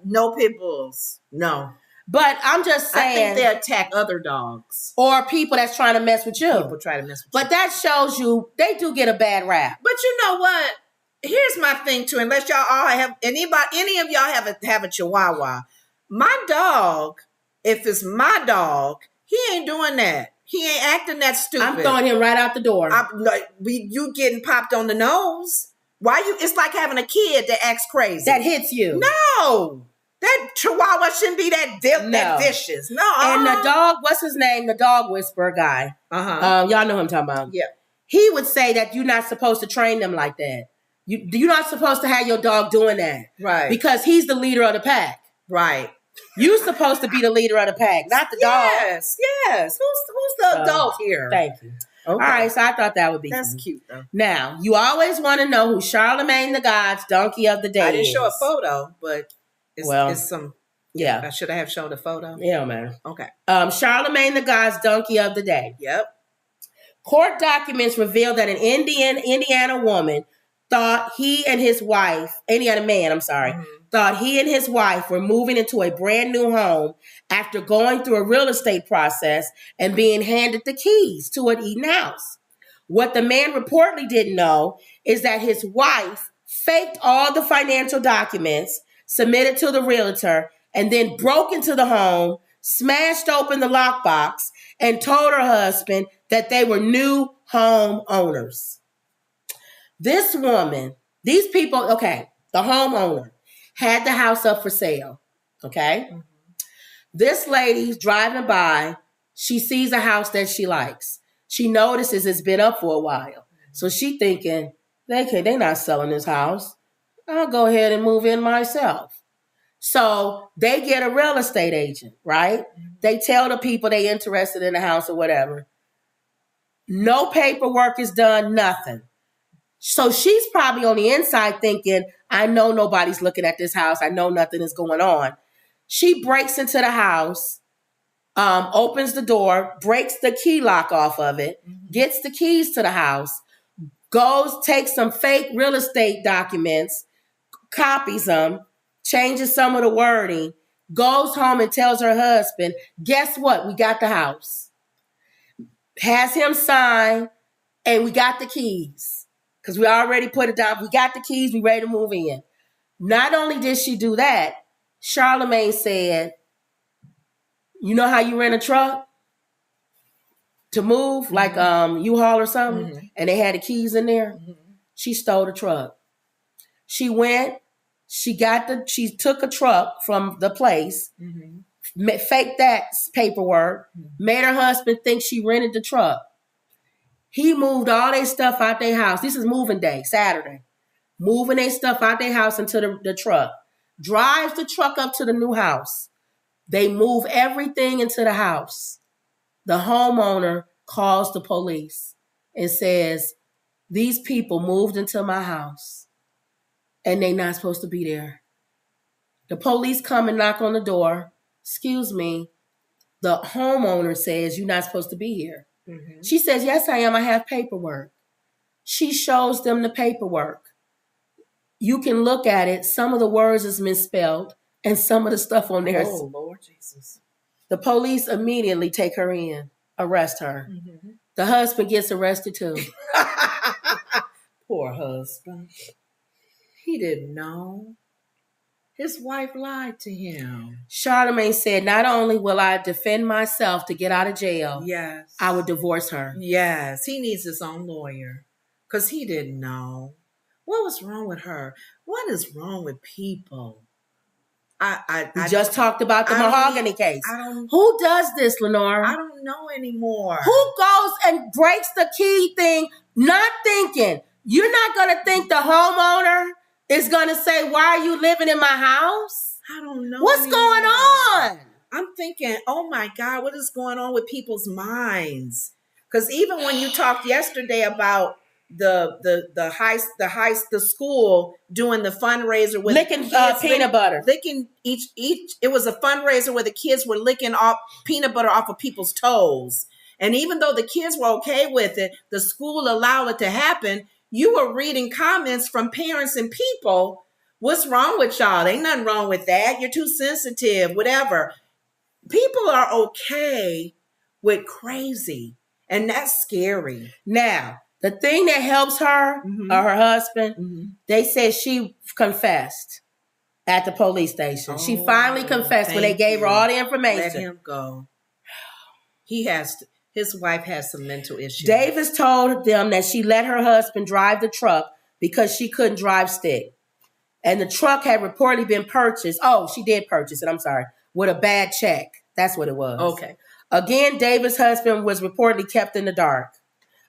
No pit bulls. No. But I'm just saying, I think they attack other dogs or people that's trying to mess with you. People try to mess with you. But that shows you they do get a bad rap. But you know what? Here's my thing too. Unless y'all all have any of y'all have a chihuahua, my dog. If it's my dog, he ain't doing that. He ain't acting that stupid. I'm throwing him right out the door. You getting popped on the nose? Why you? It's like having a kid that acts crazy. That hits you. No. That chihuahua shouldn't be that vicious. No. And the dog, what's his name? The dog whisperer guy. Y'all know who I'm talking about. Yeah. He would say that you're not supposed to train them like that. You're not supposed to have your dog doing that. Right. Because he's the leader of the pack. Right. You're supposed to be the leader of the pack, not the dog. Yes. Who's the adult here? Thank you. Okay. All right, so I thought that would be That's funny. Cute, though. Now, you always want to know who Charlemagne the God's donkey of the day I didn't is. show a photo, but it's some Yeah. Should I have shown the photo? Yeah, man. Okay. Charlemagne the God's donkey of the day. Yep. Court documents reveal that an Indiana woman thought he and his wife, Indiana man, I'm sorry, thought he and his wife were moving into a brand new home after going through a real estate process and being handed the keys to an Eden house. What the man reportedly didn't know is that his wife faked all the financial documents submitted to the realtor and then broke into the home, smashed open the lockbox, and told her husband that they were new home owners. This woman, these people, okay, the homeowner had the house up for sale, okay? Mm-hmm. This lady's driving by. She sees a house that she likes. She notices it's been up for a while. So she thinking, they're not selling this house. I'll go ahead and move in myself. So they get a real estate agent, right? Mm-hmm. They tell the people they interested in the house or whatever. No paperwork is done, nothing. So she's probably on the inside thinking, I know nobody's looking at this house. I know nothing is going on. She breaks into the house, opens the door, breaks the key lock off of it, gets the keys to the house, goes, takes some fake real estate documents, copies them, changes some of the wording, goes home and tells her husband, guess what? We got the house. Has him sign, and we got the keys. Because we already put it down. We got the keys. We ready to move in. Not only did she do that, Charlemagne said, you know how you rent a truck to move, like U-Haul or something, and they had the keys in there? She stole the truck. She went, she took a truck from the place, faked that paperwork, made her husband think she rented the truck. He moved all their stuff out their house. This is moving day, Saturday. Moving their stuff out their house into the truck. Drives the truck up to the new house. They move everything into the house. The homeowner calls the police and says, these people moved into my house and they're not supposed to be there. The police come and knock on the door. Excuse me. The homeowner says, you're not supposed to be here. Mm-hmm. She says, yes, I am. I have paperwork. She shows them the paperwork. You can look at it. Some of the words is misspelled and some of the stuff on there. Oh, Lord Jesus. The police immediately take her in, arrest her. Mm-hmm. The husband gets arrested too. Poor husband. He didn't know. His wife lied to him. Charlemagne said, not only will I defend myself to get out of jail, yes, I would divorce her. Yes, he needs his own lawyer because he didn't know. What was wrong with her? What is wrong with people? We just talked about the mahogany case. Who does this, Lenora? I don't know anymore. Who goes and breaks the key thing, not thinking? You're not going to think the homeowner is going to say, why are you living in my house? I don't know. What's going on? I'm thinking, oh my God, what is going on with people's minds? Because even when you talked yesterday about the school doing the fundraiser with licking peanut butter, licking each. It was a fundraiser where the kids were licking off peanut butter off of people's toes, and even though the kids were okay with it, the school allowed it to happen. You were reading comments from parents and people. What's wrong with y'all? Ain't nothing wrong with that. You're too sensitive. Whatever. People are okay with crazy, and that's scary. Now, the thing that helps her or her husband, they said she confessed at the police station. She finally confessed when they gave her all the information. Let him go. His wife has some mental issues. Davis told them that she let her husband drive the truck because she couldn't drive stick. And the truck had reportedly been purchased. Oh, she did purchase it. I'm sorry. With a bad check. That's what it was. Okay. Again, Davis' husband was reportedly kept in the dark,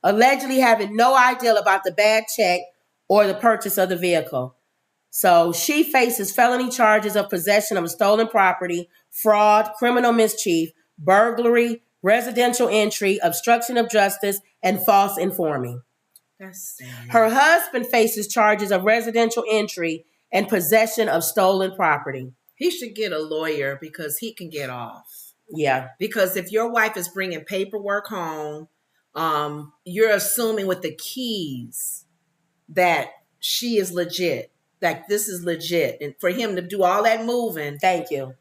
allegedly having no idea about the bad check or the purchase of the vehicle. So she faces felony charges of possession of a stolen property, fraud, criminal mischief, burglary, residential entry, obstruction of justice, and false informing. That's sad. Her husband faces charges of residential entry and possession of stolen property. He should get a lawyer because he can get off. Yeah. Because if your wife is bringing paperwork home, you're assuming with the keys that she is legit, that this is legit. And for him to do all that moving. Thank you.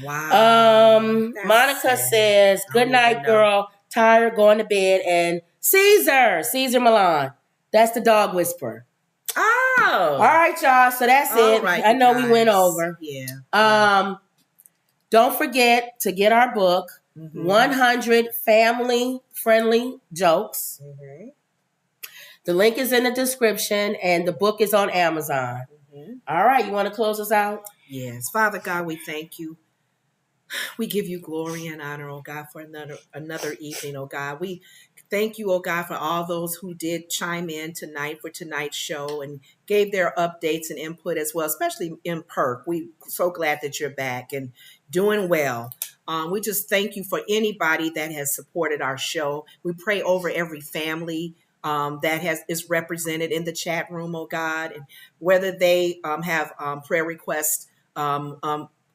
Wow. Monica says, good night, girl. Tired, going to bed. And Caesar Milan. That's the dog whisperer. Oh. All right, y'all. So that's it. Right, I know we went over. Yeah. Don't forget to get our book, 100 Family-Friendly Jokes. Mm-hmm. The link is in the description, and the book is on Amazon. Mm-hmm. All right. You want to close us out? Yes. Father God, we thank you. We give you glory and honor, oh God, for another evening, oh God. We thank you, oh God, for all those who did chime in tonight for tonight's show and gave their updates and input as well, especially in Perk. We're so glad that you're back and doing well. We just thank you for anybody that has supported our show. We pray over every family that is represented in the chat room, oh God, and whether they have prayer requests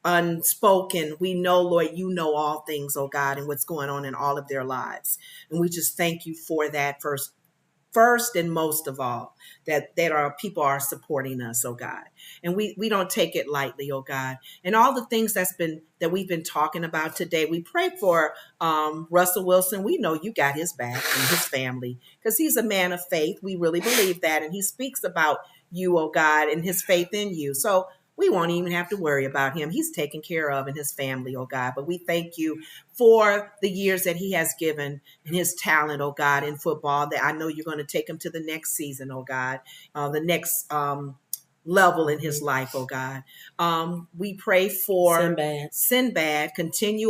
unspoken, we know, Lord, you know all things, oh God, and what's going on in all of their lives. And we just thank you for that first and most of all, that our people are supporting us, oh God. And we don't take it lightly, oh God. And all the things that we've been talking about today, we pray for Russell Wilson. We know you got his back and his family because he's a man of faith. We really believe that. And he speaks about you, oh God, and his faith in you. So we won't even have to worry about him. He's taken care of and his family, oh God. But we thank you for the years that he has given and his talent, oh God, in football, that I know you're going to take him to the next season, oh God, the next level in his life, oh God. We pray for Sinbad continue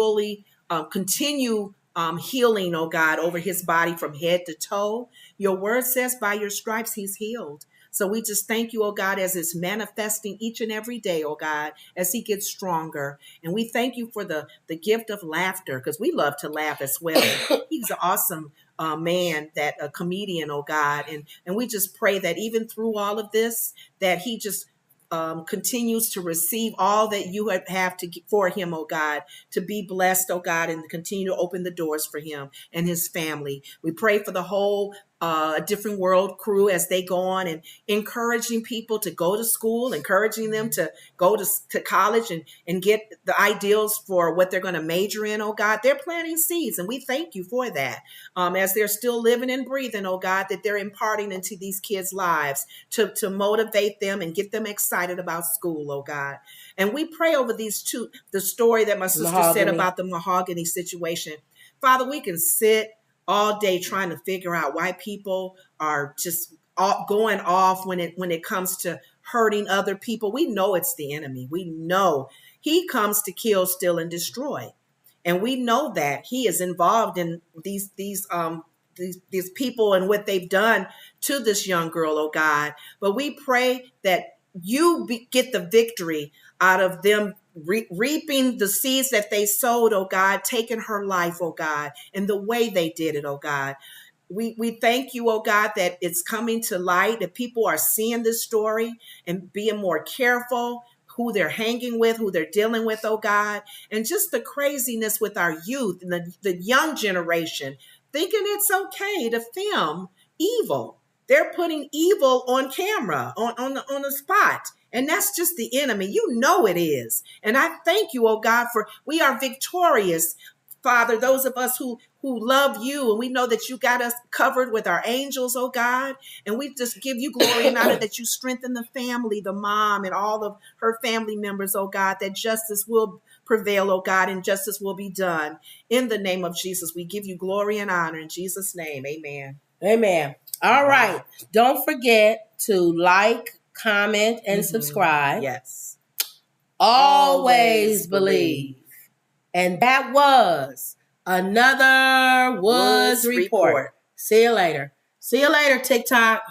healing, oh God, over his body from head to toe. Your word says by your stripes he's healed. So we just thank you, oh God, as it's manifesting each and every day, oh God, as he gets stronger. And we thank you for the gift of laughter, because we love to laugh as well. He's an awesome man, that a comedian, oh God. And we just pray that even through all of this, that he just continues to receive all that you have for him, oh God, to be blessed, oh God, and continue to open the doors for him and his family. We pray for the whole Different World crew as they go on and encouraging people to go to school, encouraging them to go to college and get the ideals for what they're going to major in, oh God. They're planting seeds, and we thank you for that. As they're still living and breathing, oh God, that they're imparting into these kids' lives to motivate them and get them excited about school, oh God. And we pray over these two, the story that my sister said about the mahogany situation. Father, we can sit all day trying to figure out why people are just going off when it comes to hurting other people. We know it's the enemy. We know he comes to kill, steal, and destroy. And we know that he is involved in these people and what they've done to this young girl, oh God. But we pray that you get the victory out of them reaping the seeds that they sowed, oh God, taking her life, oh God, and the way they did it, oh God. We thank you, oh God, that it's coming to light, that people are seeing this story and being more careful who they're hanging with, who they're dealing with, oh God. And just the craziness with our youth and the young generation, thinking it's okay to film evil. They're putting evil on camera, on the spot. And that's just the enemy. You know it is. And I thank you, oh God, for we are victorious, Father, those of us who love you, and we know that you got us covered with our angels, oh God. And we just give you glory and honor that you strengthen the family, the mom, and all of her family members, oh God, that justice will prevail, oh God, and justice will be done. In the name of Jesus, we give you glory and honor. In Jesus' name, amen. Amen. All right. Don't forget to like, comment, and subscribe. Yes. Always believe. And that was another Woods Report. See you later. See you later, TikTok.